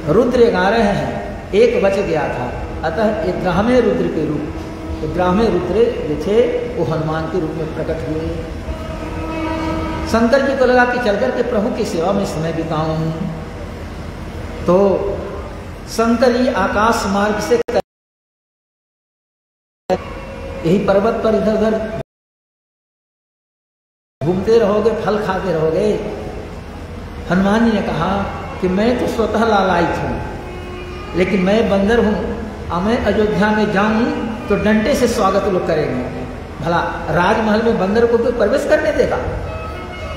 रुद्र 11 हैं, एक बच गया था, अतः 11वें रुद्र के रूप, 11वें रुद्र जो थे वो हनुमान के रूप में प्रकट हुए। शंकर जी को लगा कि चल करके प्रभु की सेवा में समय बिताऊं, तो शंकर जी आकाश मार्ग से यही पर्वत पर इधर उधर घूमते रहोगे, फल खाते रहोगे। हनुमान जी ने कहा कि मैं तो स्वतः लालायित हूं, लेकिन मैं बंदर हूं, मैं अयोध्या में जाऊं तो डंडे से स्वागत लोग करेंगे। भला राजमहल में बंदर को कोई प्रवेश करने देगा?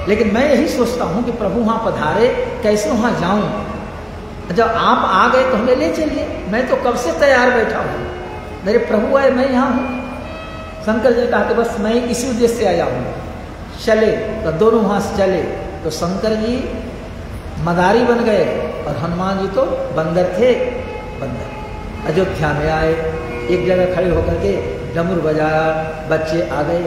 लेकिन मैं यही सोचता हूं कि प्रभु वहां पधारे, कैसे वहां जाऊं? जब आप आ गए तो हमें ले चलिए, मैं तो कब से तैयार बैठा हूं, मेरे प्रभु आए, मैं यहाँ हूं। शंकर जी ने कहा कि बस मैं इसी उद्देश्य से आया हूं, चले। तो दोनों वहां से चले तो शंकर जी मदारी बन गए और हनुमान जी तो बंदर थे। बंदर अयोध्या में आए, एक जगह खड़े होकर के डमरू बजाया, बच्चे आ गए।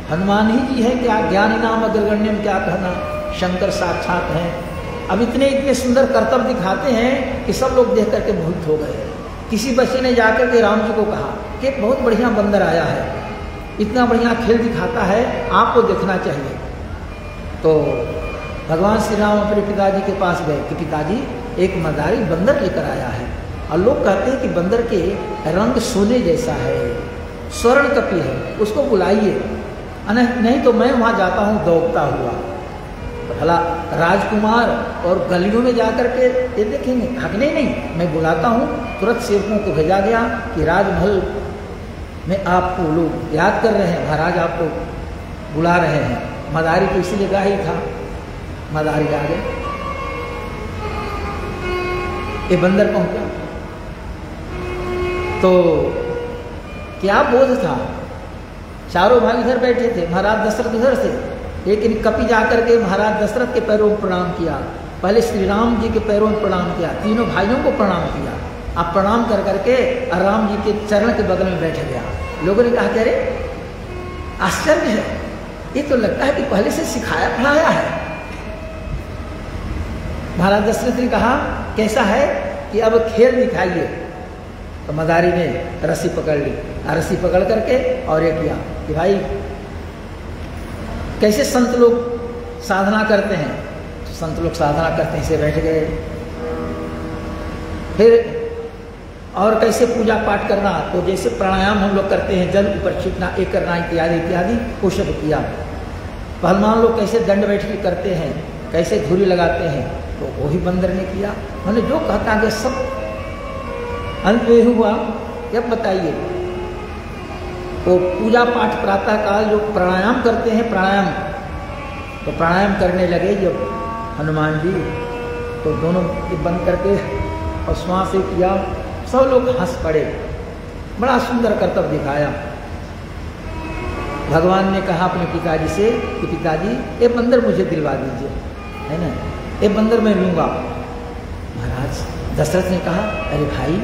हनुमान ही जी है क्या, ज्ञानी नाम अग्रगण्य में क्या कहना, शंकर साक्षात हैं। अब इतने सुंदर कर्तव्य दिखाते हैं कि सब लोग देख करके मोहित हो गए। किसी बच्चे ने जाकर के राम जी को कहा कि बहुत बढ़िया बंदर आया है, इतना बढ़िया खेल दिखाता है, आपको देखना चाहिए। तो भगवान श्री राम अपने पिताजी के पास गए कि पिताजी एक मदारी बंदर लेकर आया है, और लोग कहते हैं कि बंदर के रंग सोने जैसा है, स्वर्ण कपी है, उसको बुलाइए, नहीं तो मैं वहां जाता हूं दौड़ता हुआ। भला राजकुमार और गलियों में जाकर के ये देखेंगे, हकने नहीं, मैं बुलाता हूँ। तुरंत सेवकों को भेजा गया कि राजमहल में आपको लोग याद कर रहे हैं, महाराज आपको बुला रहे हैं। मदारी तो इसीलिए गा ही था, मदारी आ गए। ये बंदर पहुंचा तो क्या बोध था, चारों भाई इधर बैठे थे, महाराज दशरथ उधर थे, लेकिन कपि जाकर के महाराज दशरथ के पैरों में प्रणाम किया, पहले श्री राम जी के पैरों में प्रणाम किया, तीनों भाइयों को प्रणाम किया। अब प्रणाम कर करके राम जी के चरण के बगल में बैठ गया। लोगों ने कहा कि अरे आश्चर्य है, ये तो लगता है कि पहले से सिखाया पढ़ाया है। महाराज दशरथ ने कहा कैसा है कि अब खेल दिखाइए। तो मदारी ने रस्सी पकड़ ली, रस्सी पकड़ करके और ये किया कि भाई कैसे संत लोग साधना करते हैं, तो संत लोग साधना करते हैं, इसे बैठ गए। फिर और कैसे पूजा पाठ करना, तो जैसे प्राणायाम हम लोग करते हैं, जल ऊपर खींचना, एक करना इत्यादि इत्यादि, वो सब किया। पहलवान लोग कैसे दंड बैठकी करते हैं, कैसे धुरी लगाते हैं, तो वो भी बंदर ने किया। मैंने जो कहता है सब अंत में हुआ। जब बताइए वो पूजा पाठ प्रातः काल जो प्राणायाम करते हैं, प्राणायाम, तो प्राणायाम करने लगे जब हनुमान जी, तो दोनों बंद करके और श्वास से किया, सब लोग हंस पड़े, बड़ा सुंदर कर्तव्य दिखाया। भगवान ने कहा अपने पिताजी से कि पिताजी ये बंदर मुझे दिलवा दीजिए, है ना, ये बंदर मैं लूँगा। महाराज दशरथ ने कहा अरे भाई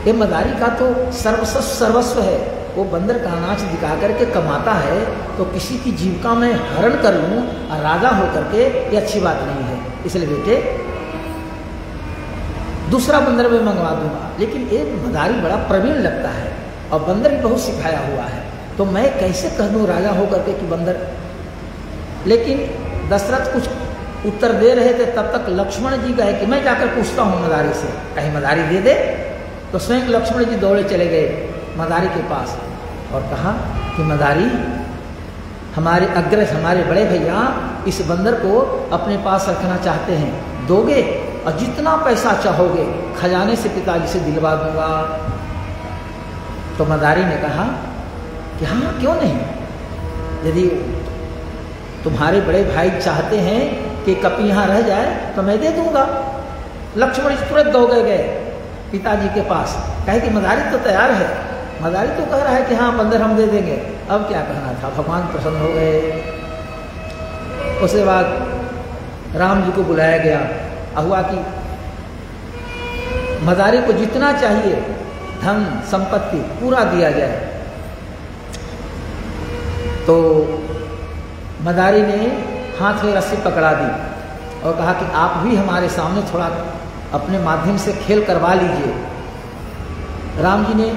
ये मदारी का तो सर्वस्व है, वो बंदर का नाच दिखा करके कमाता है, तो किसी की जीविका में हरण कर लूँ और राजा होकर के, ये अच्छी बात नहीं है, इसलिए बेटे दूसरा बंदर मैं मंगवा दूंगा। लेकिन एक मदारी बड़ा प्रवीण लगता है और बंदर भी बहुत सिखाया हुआ है, तो मैं कैसे कह दूँ राजा होकर के कि बंदर। लेकिन दशरथ कुछ उत्तर दे रहे थे, तब तक लक्ष्मण जी कहे कि मैं जाकर पूछता हूँ मदारी से, कहीं मदारी दे दे। तो स्वयं लक्ष्मण जी दौड़े चले गए मदारी के पास और कहा कि मदारी हमारे अग्रज, हमारे बड़े भैया इस बंदर को अपने पास रखना चाहते हैं, दोगे? और जितना पैसा चाहोगे खजाने से पिताजी से दिलवा दूंगा। तो मदारी ने कहा कि हाँ क्यों नहीं, यदि तुम्हारे बड़े भाई चाहते हैं कि कपि यहाँ रह जाए तो मैं दे दूंगा। लक्ष्मण तुरंत दौड़ गए पिताजी के पास, कहे कि मदारी तो तैयार है, मदारी तो कह रहा है कि हाँ बंदर हम दे देंगे। अब क्या कहना था, भगवान प्रसन्न हो गए। उसके बाद राम जी को बुलाया गया, हुआ कि मदारी को जितना चाहिए धन संपत्ति पूरा दिया जाए। तो मदारी ने हाथ में रस्सी पकड़ा दी और कहा कि आप भी हमारे सामने थोड़ा अपने माध्यम से खेल करवा लीजिए। राम जी ने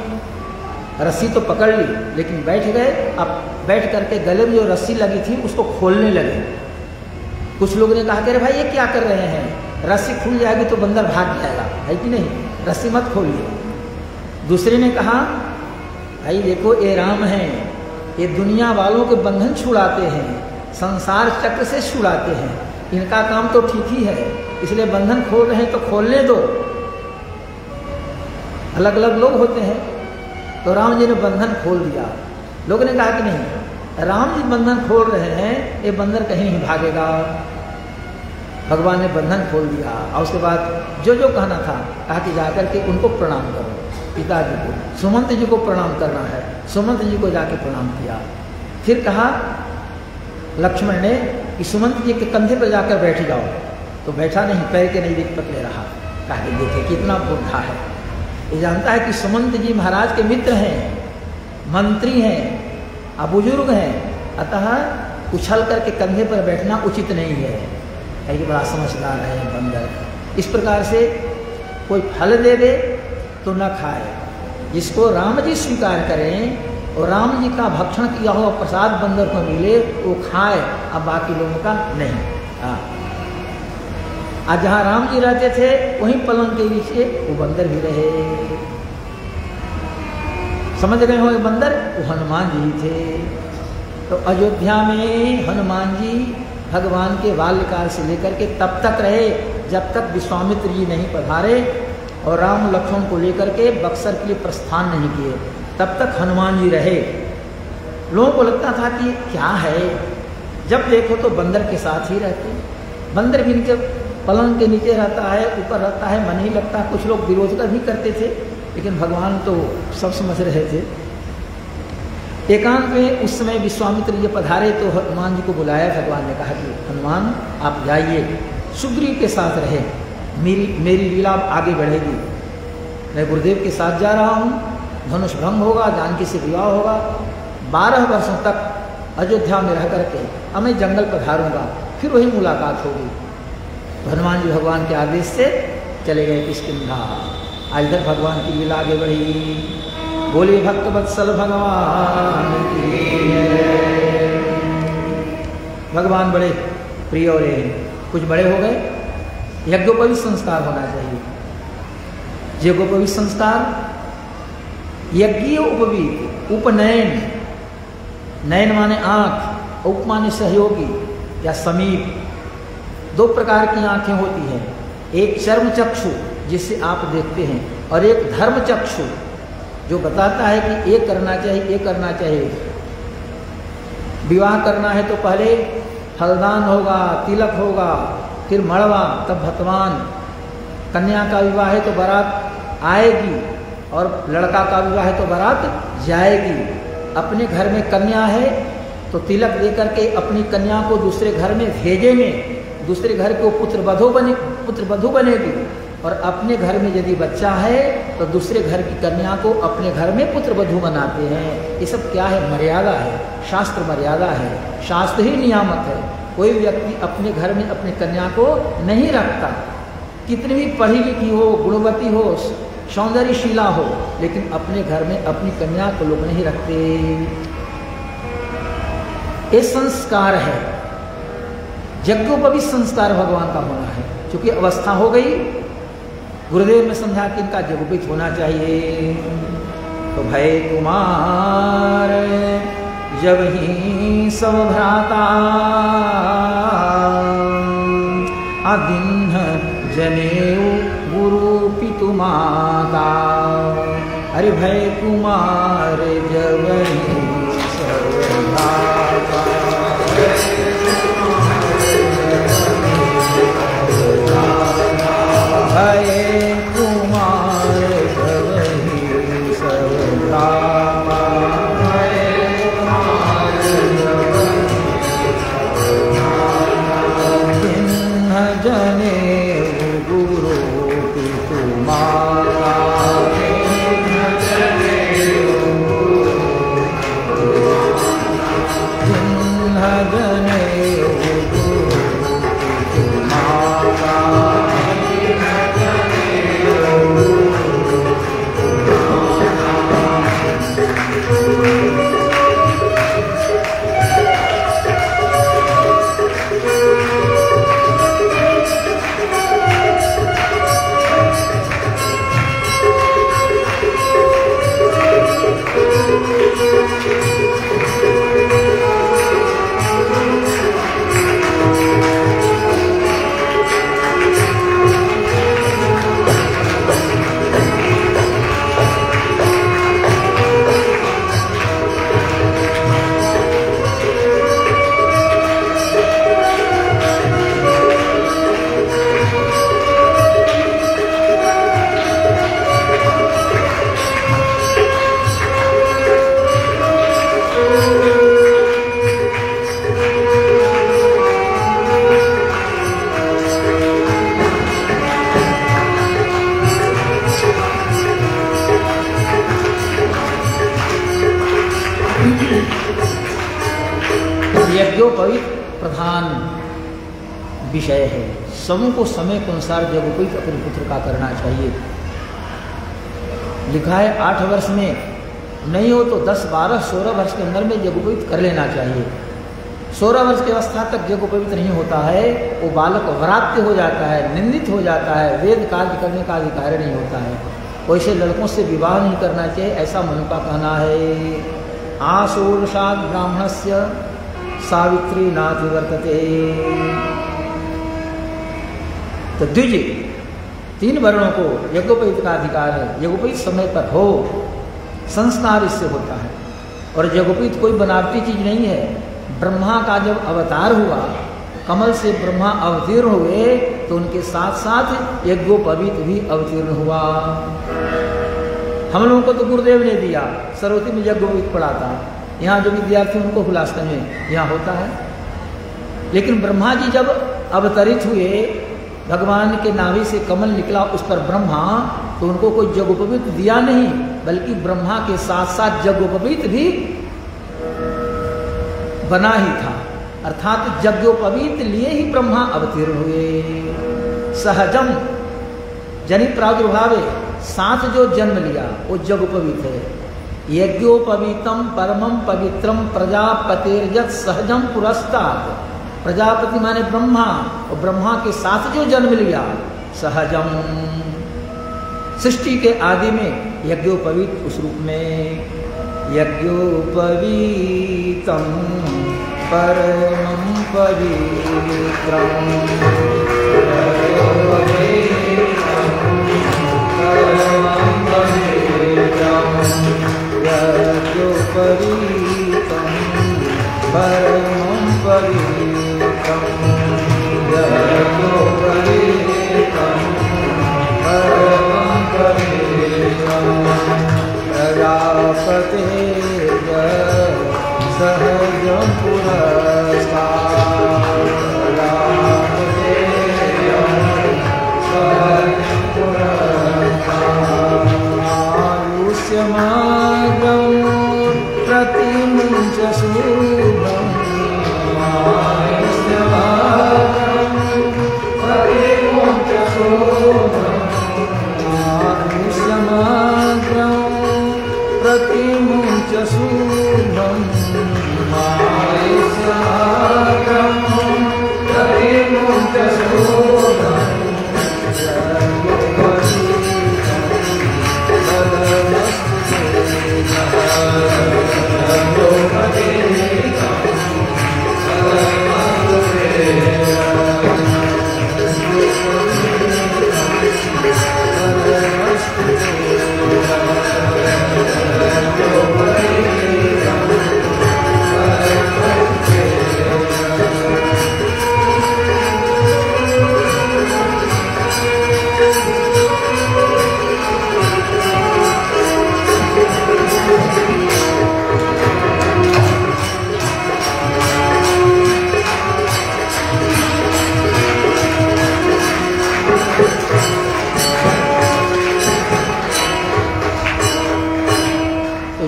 रस्सी तो पकड़ ली, लेकिन बैठ गए। अब बैठ करके गले में जो रस्सी लगी थी उसको खोलने लगे। कुछ लोगों ने कहा कि अरे भाई ये क्या कर रहे हैं, रस्सी खुल जाएगी तो बंदर भाग जाएगा, है कि नहीं, रस्सी मत खोलिए। दूसरे ने कहा भाई देखो ये राम हैं, ये दुनिया वालों के बंधन छुड़ाते हैं, संसार चक्र से छुड़ाते हैं, इनका काम तो ठीक ही है, इसलिए बंधन खोल रहे हैं तो खोलने दो। अलग अलग लोग होते हैं। तो राम जी ने बंधन खोल दिया। लोगों ने कहा कि नहीं, राम जी बंधन खोल रहे हैं, ये बंदर कहीं नहीं भागेगा। भगवान ने बंधन खोल दिया और उसके बाद जो जो कहना था कहा कि जाकर के उनको प्रणाम करो, पिताजी को, सुमंत जी को प्रणाम करना है। सुमंत जी को जाके प्रणाम किया। फिर कहा लक्ष्मण ने कि सुमंत जी के कंधे पर जाकर बैठ जाओ। तो बैठा नहीं, पैर के नहीं पकड़े रहा। कहा कि देखे कितना बुढ़ा है, ये जानता है कि सुमंत जी महाराज के मित्र हैं, मंत्री हैं, अब बुजुर्ग हैं, अतः उछल करके कंधे पर बैठना उचित नहीं है। कहीं बड़ा समझदार है बंदर। इस प्रकार से कोई फल दे दे तो न खाए, जिसको राम जी स्वीकार करें और राम जी का भक्षण किया हुआ प्रसाद बंदर को मिले वो खाए, अब बाकी लोगों का नहीं। आज जहाँ राम जी रहते थे वहीं पलंग के नीचे वो बंदर भी रहे। समझ गए हो, बंदर वो हनुमान जी थे। तो अयोध्या में हनुमान जी भगवान के बाल्यकाल से लेकर के तब तक रहे जब तक विश्वामित्र जी नहीं पधारे और राम लक्ष्मण को लेकर के बक्सर के लिए प्रस्थान नहीं किए। तब तक हनुमान जी रहे। लोगों को लगता था कि क्या है, जब देखो तो बंदर के साथ ही रहते, बंदर भी इनके पलंग के नीचे रहता है, ऊपर रहता है, मन ही लगता है। कुछ लोग विरोध भी करते थे, लेकिन भगवान तो सब समझ रहे थे। एकांत में उस समय विश्वामित्र जी पधारे तो हनुमान जी को बुलाया। भगवान ने कहा कि हनुमान आप जाइए, सुग्रीव के साथ रहे, मेरी लीला आगे बढ़ेगी। मैं गुरुदेव के साथ जा रहा हूँ, धनुष भंग होगा, जानकी से विवाह होगा, 12 वर्षों तक अयोध्या में रह करके अब मैं जंगल पधारूंगा, फिर वही मुलाकात होगी। हनुमान जी भगवान के आदेश से चले गए किष्किंधा। आज इधर भगवान की लीला आगे बढ़ी। बोले भक्त वत्सल भगवान की। भगवान बड़े प्रिय हो रहे हैं, कुछ बड़े हो गए, यज्ञोपवीत संस्कार होना चाहिए। यज्ञोपवीत संस्कार, यज्ञीय उपवीत, उपनयन, नयन माने आंख, उप माने सहयोगी या समीप। 2 प्रकार की आंखें होती हैं, एक चर्म चक्षु जिससे आप देखते हैं, और एक धर्म चक्षु जो बताता है कि ये करना चाहिए, ये करना चाहिए। विवाह करना है तो पहले फलदान होगा, तिलक होगा, फिर मड़वा, तब भतवान। कन्या का विवाह है तो बारात आएगी, और लड़का का विवाह है तो बारात जाएगी। अपने घर में कन्या है तो तिलक दे करके अपनी कन्या को दूसरे घर में भेजेंगे, दूसरे घर को पुत्रवधू बनेगी। और अपने घर में यदि बच्चा है तो दूसरे घर की कन्या को अपने घर में पुत्रवधू बनाते हैं। ये सब क्या है? मर्यादा है, शास्त्र मर्यादा है, शास्त्र ही नियामक है। कोई व्यक्ति अपने घर में अपनी कन्या को नहीं रखता, कितनी भी पढ़ी लिखी हो, गुणवती हो, सौंदर्यशीला हो, लेकिन अपने घर में अपनी कन्या को लोग नहीं रखते। ये संस्कार है, यज्ञोपवीत संस्कार भगवान का होना है। क्योंकि अवस्था हो गई, गुरुदेव ने समझा कि इनका यज्ञोपवीत होना चाहिए। तो भय कुमार जब ही सब भ्राता, आदिन्ह जनेऊ गुरु पितु माता। अरे भय कुमार जब ही सब भ्राता, भय कुमार जब ही सब भ्राता, जिन्ह जने गुरु पितु माता। यज्ञोपवीत प्रधान विषय है। समूह को समय के अनुसार यज्ञोपवीत अपने पुत्र का करना चाहिए। लिखा है 8 वर्ष में नहीं हो तो 10, 12, 16 वर्ष के अंदर में यज्ञोपवीत कर लेना चाहिए। 16 वर्ष की अवस्था तक यज्ञोपवीत नहीं होता है, वो बालक वरात्य हो जाता है, निंदित हो जाता है, वेद कार्य करने का अधिकार नहीं होता है। वैसे लड़कों से विवाह नहीं करना चाहिए, ऐसा मनु का कहना है। आशोषाद ब्राह्मणस्य सावित्री नाति वर्तते। तो द्विज 3 वर्णों को यज्ञोपवीत का अधिकार है। यज्ञोपवीत समय पर हो, संस्कार इससे होता है। और यज्ञोपवीत कोई बनावटी चीज नहीं है। ब्रह्मा का जब अवतार हुआ, कमल से ब्रह्मा अवतीर्ण हुए, तो उनके साथ साथ यज्ञोपवीत भी अवतीर्ण हुआ। हम लोगों को तो गुरुदेव ने दिया, सरस्वती में यज्ञोपवीत पढ़ा था। यहाँ जो विद्यार्थी उनको हुलासगंज में यहाँ होता है। लेकिन ब्रह्मा जी जब अवतरित हुए, भगवान के नाभि से कमल निकला उस पर ब्रह्मा, तो उनको कोई यज्ञोपवीत दिया नहीं, बल्कि ब्रह्मा के साथ साथ यज्ञोपवीत भी बना ही था। अर्थात यज्ञोपवीत लिए ही ब्रह्मा अवतीर्ण हुए। सहजम जनि प्रादुर्भावे, साथ जो जन्म लिया वो यज्ञोपवीत है। यज्ञोपवीतम परमम पवित्रम प्रजापतिर्यत् सहजम पुरस्तात्। प्रजापति माने ब्रह्मा, और ब्रह्मा के साथ जो जन्म लिया सहजम। सृष्टि के आदि में यज्ञोपवीत उस रूप में। यज्ञोपवीतम परमं पवित्रं यज्ञोपवीतं परमं पवित्रं यज्ञोपवीतं परमं पवित्रं प्रजापतेर्य सहजं पुरस्तात् आयुष्यमागं प्रतिमुञ्च शुभम् आयुष्यमागं प्रतिमुञ्च शुभम् आयुष्यमागं प्रतिमुञ्च शुभम् आयुष्यमागं प्रतिमुञ्च शुभम्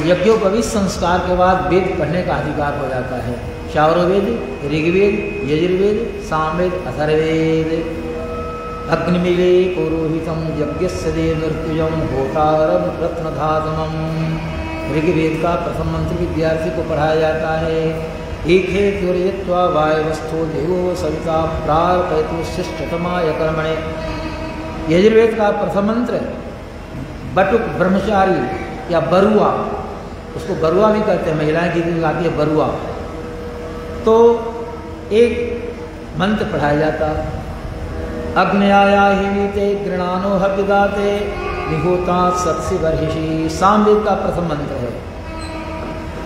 यज्ञोपवीत संस्कार के बाद वेद पढ़ने का अधिकार हो जाता है। चारोवेद, ऋग्वेद, यजुर्वेद, सामवेद, अथर्ववेद। अग्निमीले पुरोहितम यज्ञस्य देवमृत्युजम होतारम रत्नधातमम। ऋग्वेद का प्रथम मंत्र विद्यार्थी को पढ़ाया जाता है। एक है त्वरयित्वा वायवस्थो देवो सविता प्रार्पयतु शिष्टतमाय कर्मणे। यजुर्वेद का प्रथम मंत्र बटुक ब्रह्मचारी या बरुआ, उसको बरुआ भी कहते हैं, महिलाएं गीत गाती है बरुआ, तो एक मंत्र पढ़ाया जाता। अग्नयाया हिवीते गृणानो हविदाते निहोता सत्सि बर्हिषि। सामवेद का प्रथम मंत्र है।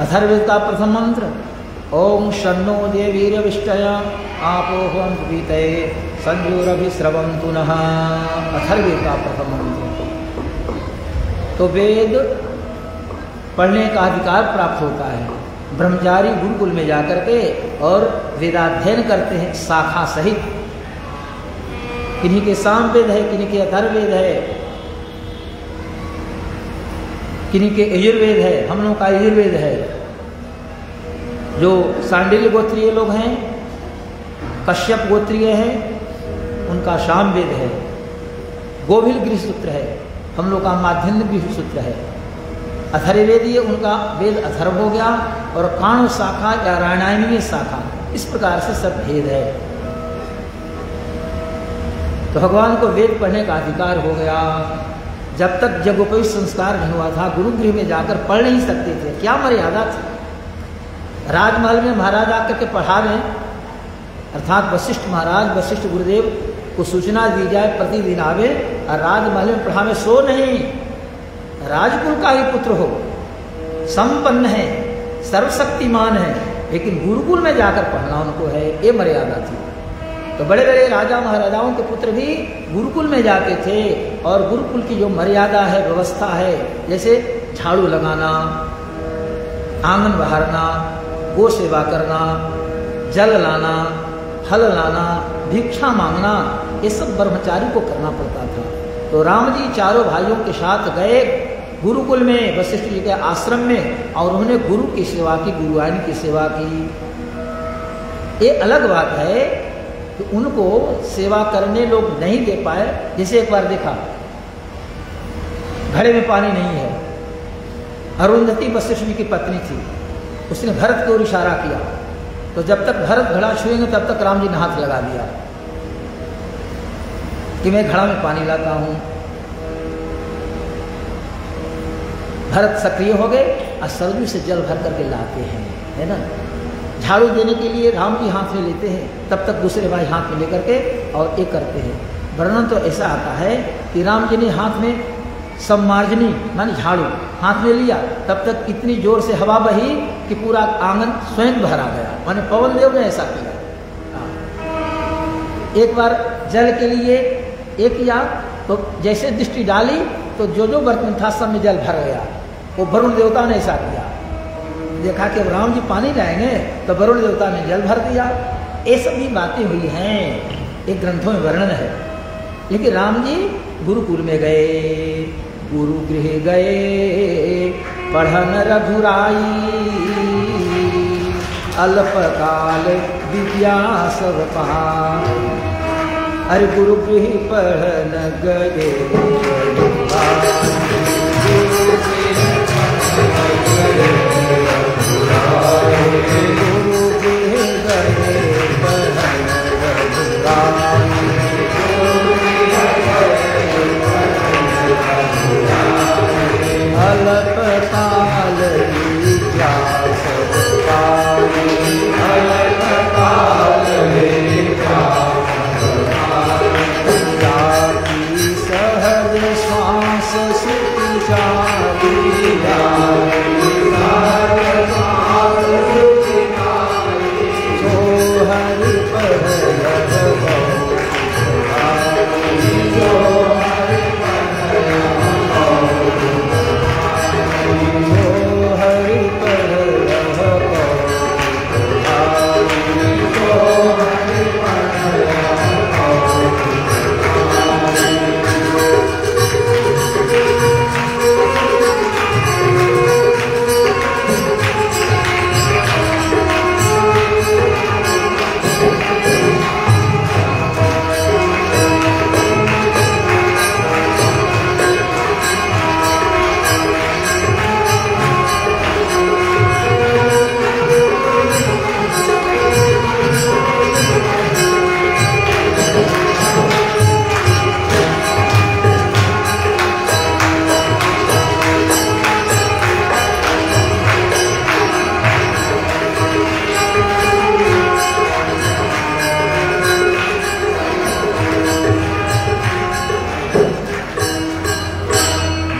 अथर्ववेद का प्रथम मंत्र ओम शन्नो देवीरविष्टय आपोहं पीते संजोरभिस्रवन्तु नः। अथर्ववेद का प्रथम मंत्र। तो वेद पढ़ने का अधिकार प्राप्त होता है। ब्रह्मचारी गुरुकुल में जाकर के और वेदाध्ययन करते हैं शाखा सहित। किन्हीं के सामवेद है, किन्हीं के अथर्ववेद है, किन्हीं के यजुर्वेद है। हम लोग का यजुर्वेद है। जो सांडिल्य गोत्रीय लोग हैं, कश्यप गोत्रीय हैं, उनका सामवेद है। गोभिल गृहसूत्र है, हम लोग का माध्यन्य गृहसूत्र है। अथर्ववेदीय उनका वेद अथर्व हो गया, और काण्व शाखा या रामायणीय शाखा, इस प्रकार से सब भेद है। तो भगवान को वेद पढ़ने का अधिकार हो गया। जब तक यज्ञोपवीत संस्कार नहीं हुआ था, गुरुगृह में जाकर पढ़ नहीं सकते थे। क्या मर्यादा थी? राजमहल में महाराज आकर के पढ़ा दें, अर्थात वशिष्ठ महाराज, वशिष्ठ गुरुदेव को सूचना दी जाए, प्रतिदिन आवे और राजमहल में पढ़ावे। सो नहीं, राजकुल का ही पुत्र हो, संपन्न है, सर्वशक्तिमान है, लेकिन गुरुकुल में जाकर पढ़ना उनको है, ये मर्यादा थी। तो बड़े बड़े राजा महाराजाओं के पुत्र भी गुरुकुल में जाते थे, और गुरुकुल की जो मर्यादा है, व्यवस्था है, जैसे झाड़ू लगाना, आंगन बहारना, गो सेवा करना, जल लाना, फल लाना, भिक्षा मांगना, ये सब ब्रह्मचारी को करना पड़ता था। तो राम जी चारों भाइयों के साथ गए गुरुकुल में, वशिष्ठ जी के आश्रम में, और उन्होंने गुरु की सेवा की, गुरुआनी की सेवा की। ये अलग बात है कि उनको सेवा करने लोग नहीं दे पाए। जैसे एक बार देखा, घड़े में पानी नहीं है, अरुंधति वशिष्ठ जी की पत्नी थी, उसने भरत की ओर इशारा किया, तो जब तक भरत घड़ा छुएंगे तब तक राम जी ने हाथ लगा दिया कि मैं घड़ा में पानी लाता हूं। भरत सक्रिय हो गए और सरजू से जल भर करके लाते हैं, है ना। झाड़ू देने के लिए राम जी हाथ में लेते हैं, तब तक दूसरे भाई हाथ में लेकर के और एक करते हैं। वर्णन तो ऐसा आता है कि राम जी ने हाथ में सम्मार्जनी मानी झाड़ू हाथ में लिया, तब तक इतनी जोर से हवा बही कि पूरा आंगन स्वयं भरा गया, माने पवन देव ने ऐसा किया। एक बार जल के लिए एक किया, तो जैसे दृष्टि डाली तो जो जो बर्तन था सब में जल भर गया। वो वरुण देवता ने ऐसा किया, देखा कि राम जी पानी लाएंगे तो वरुण देवता ने जल भर दिया। ये सभी बातें हुई हैं, एक ग्रंथों में वर्णन है। लेकिन राम जी गुरुकुल में गए, गुरु गृह गए, पढ़न रघुराई, अल्पकाल विद्या सब पाई। अरे गुरु गृह पढ़न गए,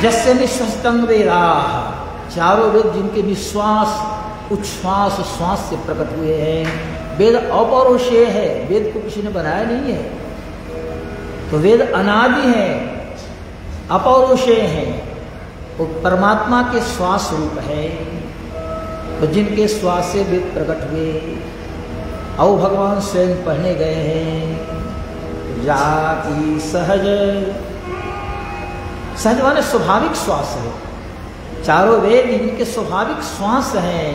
जस्य निश्वस्तंग वेदाः, चारों वेद जिनके निश्वास उच्छ्वास श्वास से प्रकट हुए हैं। वेद अपौरुषेय है, वेद को किसी ने बनाया नहीं है। तो वेद अनादि है, अपौरुषेय है, वो परमात्मा के श्वास रूप है। तो जिनके श्वास से वेद प्रकट हुए, और भगवान स्वयं पढ़ने गए हैं। जाति सहज, सहज माने स्वाभाविक श्वास है। चारों वेद इनके स्वाभाविक श्वास हैं।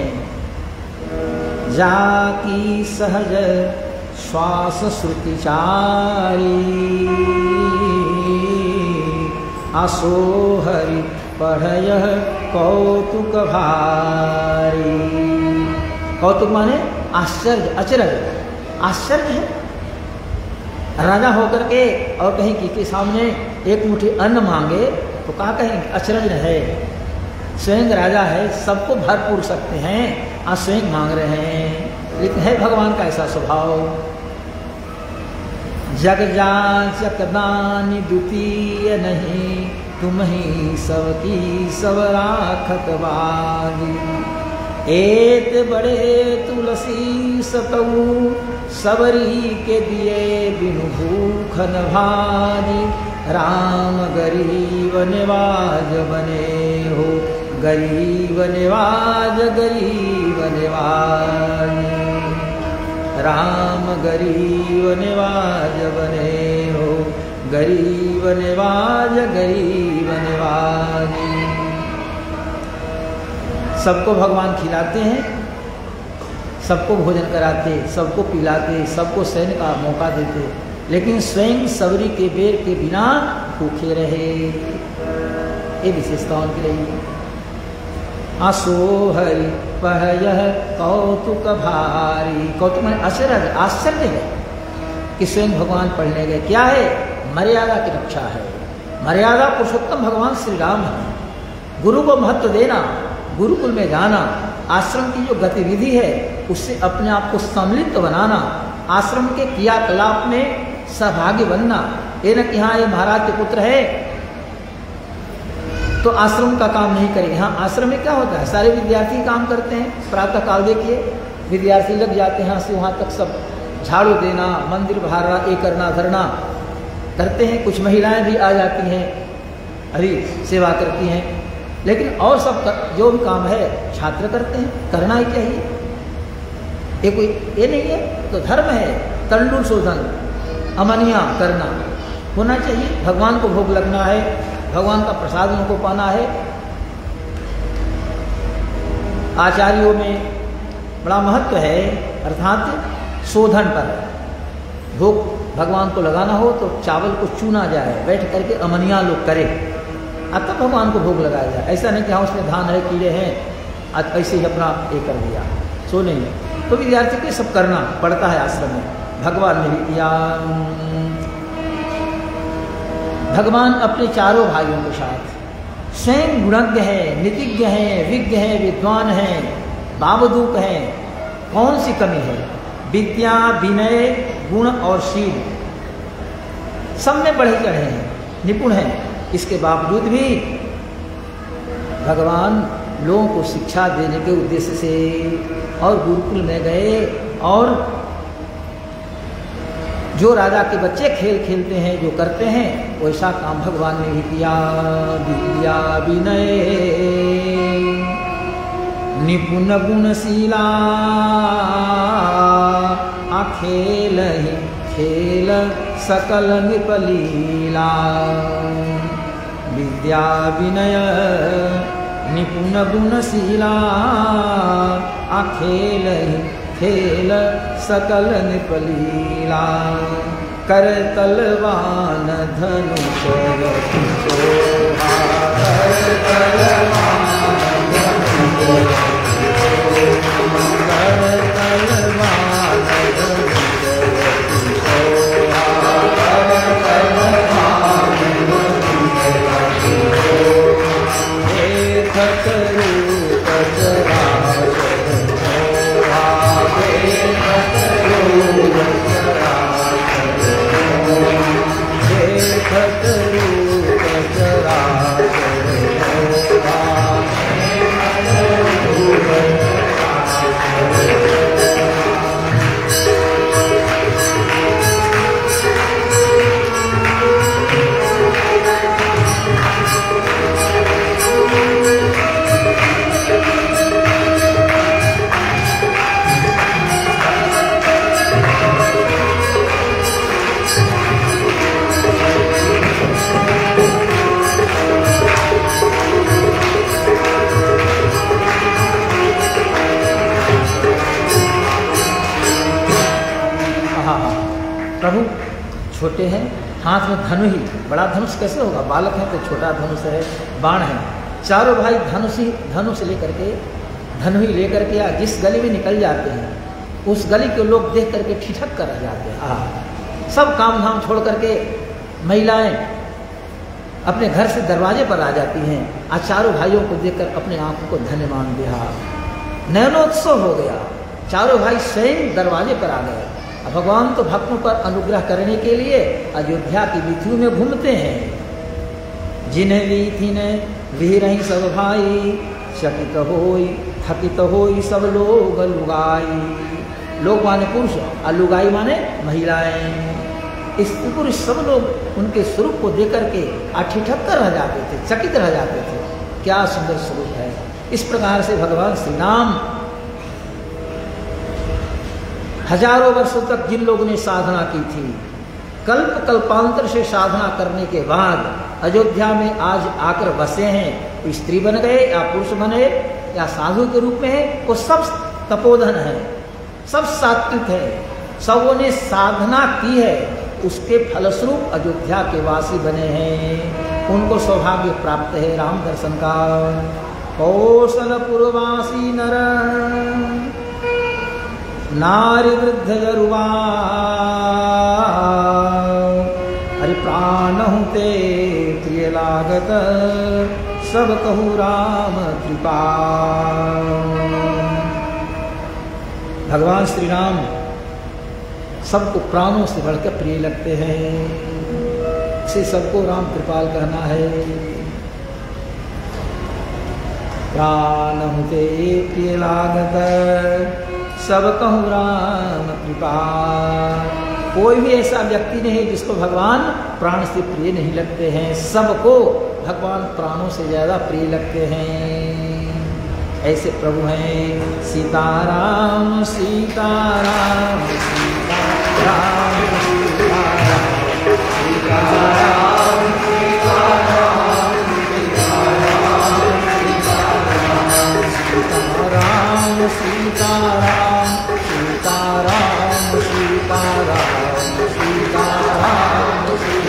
जाकी सहज श्वास श्रुति चारी, आसो हरि पढ़य कौतुक भारी। कौतुक माने आश्चर्य, अचरज, आश्चर्य है। राजा होकर के और कहीं के सामने एक मुट्ठी अन्न मांगे तो कहा कहेंगे अचरज है। स्वयं राजा है, सबको भरपूर सकते हैं, आज स्वयं मांग रहे हैं। लेकिन है भगवान का ऐसा स्वभाव। जग जाचक दानी द्वितीय नहीं, तुम ही सबकी सब राखत बारी। एत बड़े तुलसी सतऊ सबरी के दिए बिनु भूख न भारी। राम गरीब निवाज बने हो गरीब निवाज गरीब निवाज। राम गरीब निवाज बने हो गरीब निवाज गरीब निवाज। सबको भगवान खिलाते हैं, सबको भोजन कराते, सबको पिलाते, सबको सहन का मौका देते, लेकिन स्वयं सबरी के बेर के बिना भूखे रहे। ये विशेषता उनकी रही। आसो हरि पहयह कौतुक भारी। कौतुक में आश्चर्य है कि स्वयं भगवान पढ़ने गए। क्या है? मर्यादा की रक्षा है। मर्यादा पुरुषोत्तम भगवान श्री राम है। गुरु को महत्व देना, गुरुकुल में जाना, आश्रम की जो गतिविधि है उससे अपने आप को सम्मिलित बनाना, आश्रम के क्रियाकलाप में सहभागी बनना। ये न कि हाँ ये महाराज के पुत्र है तो आश्रम का काम नहीं करेंगे। हाँ, आश्रम में क्या होता है, सारे विद्यार्थी काम करते हैं। प्रातः काल देखिए विद्यार्थी लग जाते हैं, यहाँ से वहाँ तक सब झाड़ू देना, मंदिर बहारना, ये करना धरना करते हैं। कुछ महिलाएं भी आ जाती हैं, अभी सेवा करती हैं, लेकिन और सब जो भी काम है छात्र करते हैं, करना ही चाहिए। ये कोई ये नहीं है तो धर्म है। तंडुल शोधन, अमनिया करना होना चाहिए। भगवान को भोग लगना है, भगवान का प्रसाद उनको पाना है। आचार्यों में बड़ा महत्व है, अर्थात शोधन पर। भोग भगवान को लगाना हो तो चावल को चुना जाए, बैठ करके अमनिया लोग करें, अब तब भगवान को भोग लगाया जाए। ऐसा नहीं कि हाँ उसमें धान है, कीड़े हैं, आज ऐसे ही अपना ये कर दिया, सो नहीं। तो विद्यार्थी को सब करना पड़ता है आश्रम में। भगवान ने भी किया। भगवान अपने चारों भाइयों के साथ स्वयं गुणज्ञ है, नीतिज्ञ हैं, विज्ञ हैं, विद्वान हैं, बावदूक हैं। कौन सी कमी है? विद्या, विनय, गुण और शील सब में बढ़े चढ़े हैं, निपुण हैं। इसके बावजूद भी भगवान लोगों को शिक्षा देने के उद्देश्य से और गुरुकुल में गए, और जो राजा के बच्चे खेल खेलते हैं, जो करते हैं, वैसा काम भगवान ने भी किया। विद्या विनय निपुण गुणशीला अखेल ही खेल सकल निपलीला। विद्या विनय निपुण गुणशीला अखेल ही खेल सकल निपलीला। कर तलवान धनुष सोहा, कर तलवान धनुष सोहा, कर तलवान धनुष सोहा, कर तलवान धनुष सोहा। देखत रूप चराचर सोहा, देखत रूप चराचर सोहा, देखत रूप चराचर सोहा, देखत रूप चराचर प्रभु छोटे हैं, हाथ में धनु ही, बड़ा धनुष कैसे होगा? बालक है तो छोटा धनुष है, बाण है। चारों भाई धनुष लेकर के, धनु ही लेकर के जिस गली में निकल जाते हैं, उस गली के लोग देख करके ठिठक कर रह जाते हैं। सब काम धाम छोड़ करके महिलाएं अपने घर से दरवाजे पर आ जाती हैं। आज चारों भाइयों को देखकर अपने आंखों को धन्य मान दिया, नयनोत्सव हो गया। चारों भाई स्वयं दरवाजे पर आ गए। भगवान तो भक्तों पर अनुग्रह करने के लिए अयोध्या की वीथियों में घूमते हैं। जिन्हें वीथी ने वीरही सब भाई, चकित होई थकित होई सब लोग लुगाई। लोग माने पुरुष और लुगाई माने महिलाएं। स्त्री पुरुष सब लोग उनके स्वरूप को देख करके ठिठक्कर रह जाते थे, चकित रह जाते थे। क्या सुंदर स्वरूप है। इस प्रकार से भगवान श्री राम हजारों वर्षों तक जिन लोगों ने साधना की थी, कल्प कल्पांतर से साधना करने के बाद अयोध्या में आज आकर बसे हैं। स्त्री बन गए या पुरुष बने या साधु के रूप में है, वो सब तपोधन है, सब सात्विक है, सबों ने साधना की है, उसके फलस्वरूप अयोध्या के वासी बने हैं। उनको सौभाग्य प्राप्त है राम दर्शन का। कौशलपुरवासी नर नारी वृद्ध जरुआ, हरि प्राणहु ते प्रिय लागत, सब कहु राम कृपा। भगवान श्री राम सबको प्राणों से बढ़कर प्रिय लगते हैं, इसे सबको राम कृपाल कहना है। प्राणहु ते प्रिय लागत, सब कहु राम कृपा। कोई भी ऐसा व्यक्ति नहीं है जिसको भगवान प्राण से प्रिय नहीं लगते हैं, सबको भगवान प्राणों से ज्यादा प्रिय लगते हैं। ऐसे प्रभु हैं सीताराम सीताराम सीताराम सीताराम सीताराम सीताराम सीताराम सीताराम सीताराम सीताराम सीताराम सीताराम सीताराम सीताराम सीताराम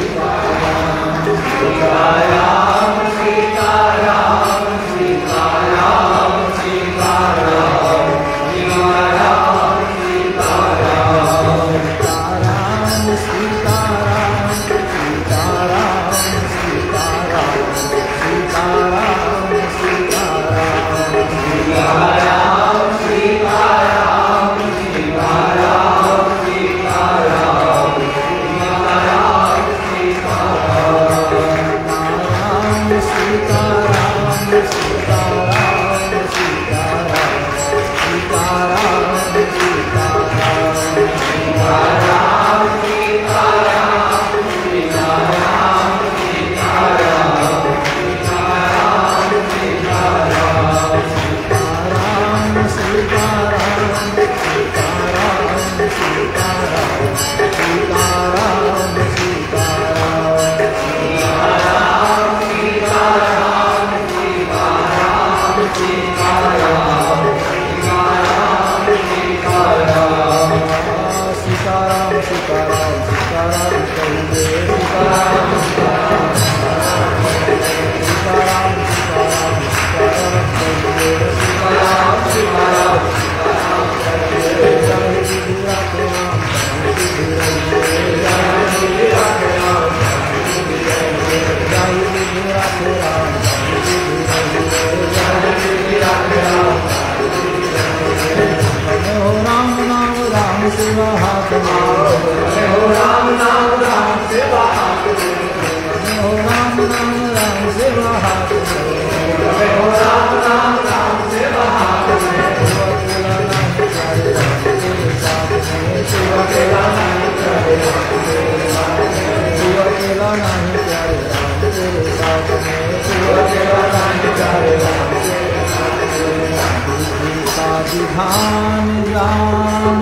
विधान राम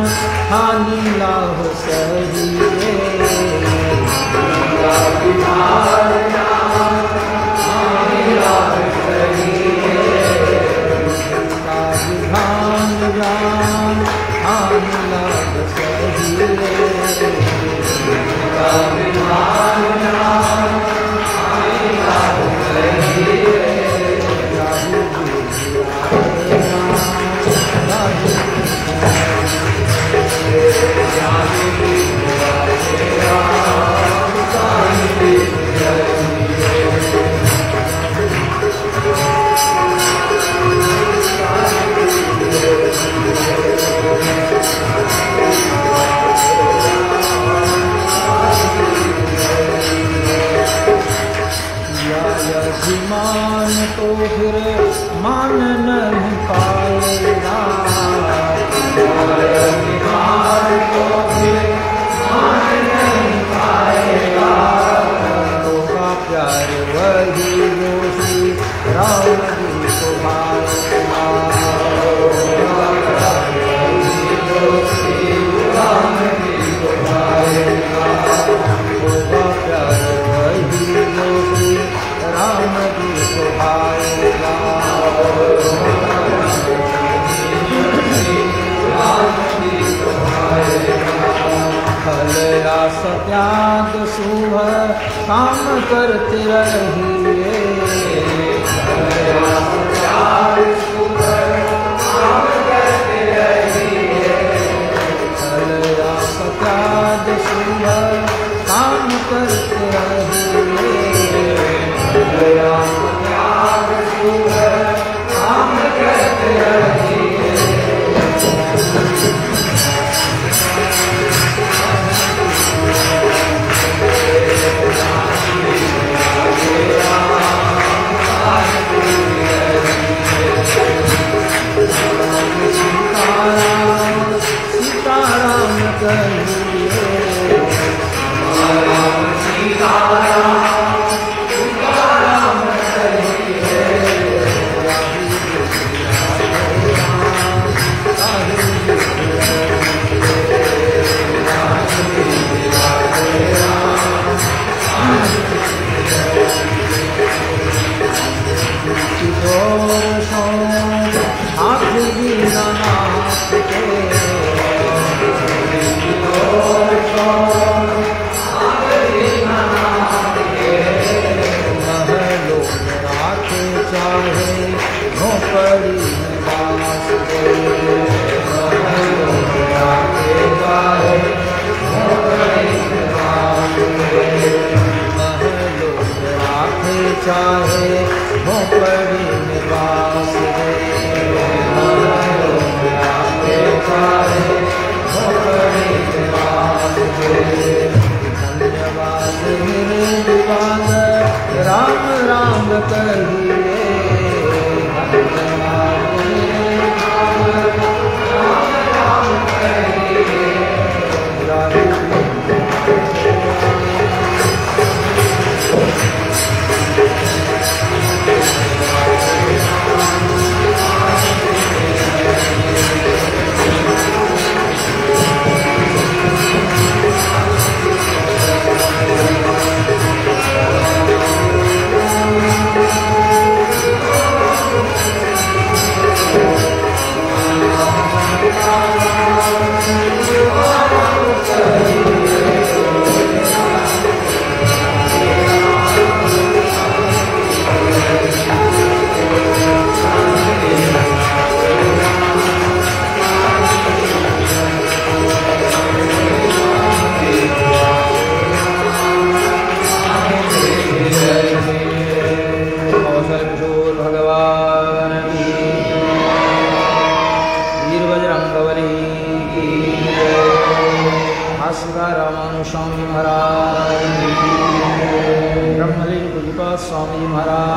हानि लाभ सही विधान राम हानि लाभ सही विधान राम हानि लाभ सही विधान राम हानि लाभ सही Yeah. त्याग शुभ काम करते रहिए। त्याग शुभ काम करते रहिए। त्याग शुभ काम करते रहिए। त्याग शुभ काम करते रहिए। सीताराम कहिए। सीताराम सीताराम सीताराम कहिए। हाथ बिना नाथ के। महलों में राखे चाहे झोपड़ी में बास दे। महलों में राखे चाहे झोपड़ी में बास दे। महलों में राखे चाहे झोपड़ी में बास दे। महलों में राखे चाहे झोपड़ी में बास दे। धन्यवाद मेरे दीवान राम राम कहिए। धन्यवाद मेरे दीवान राम राम कहिए। स्वामी महाराज, ब्रह्मलीन पुष्पा स्वामी महाराज।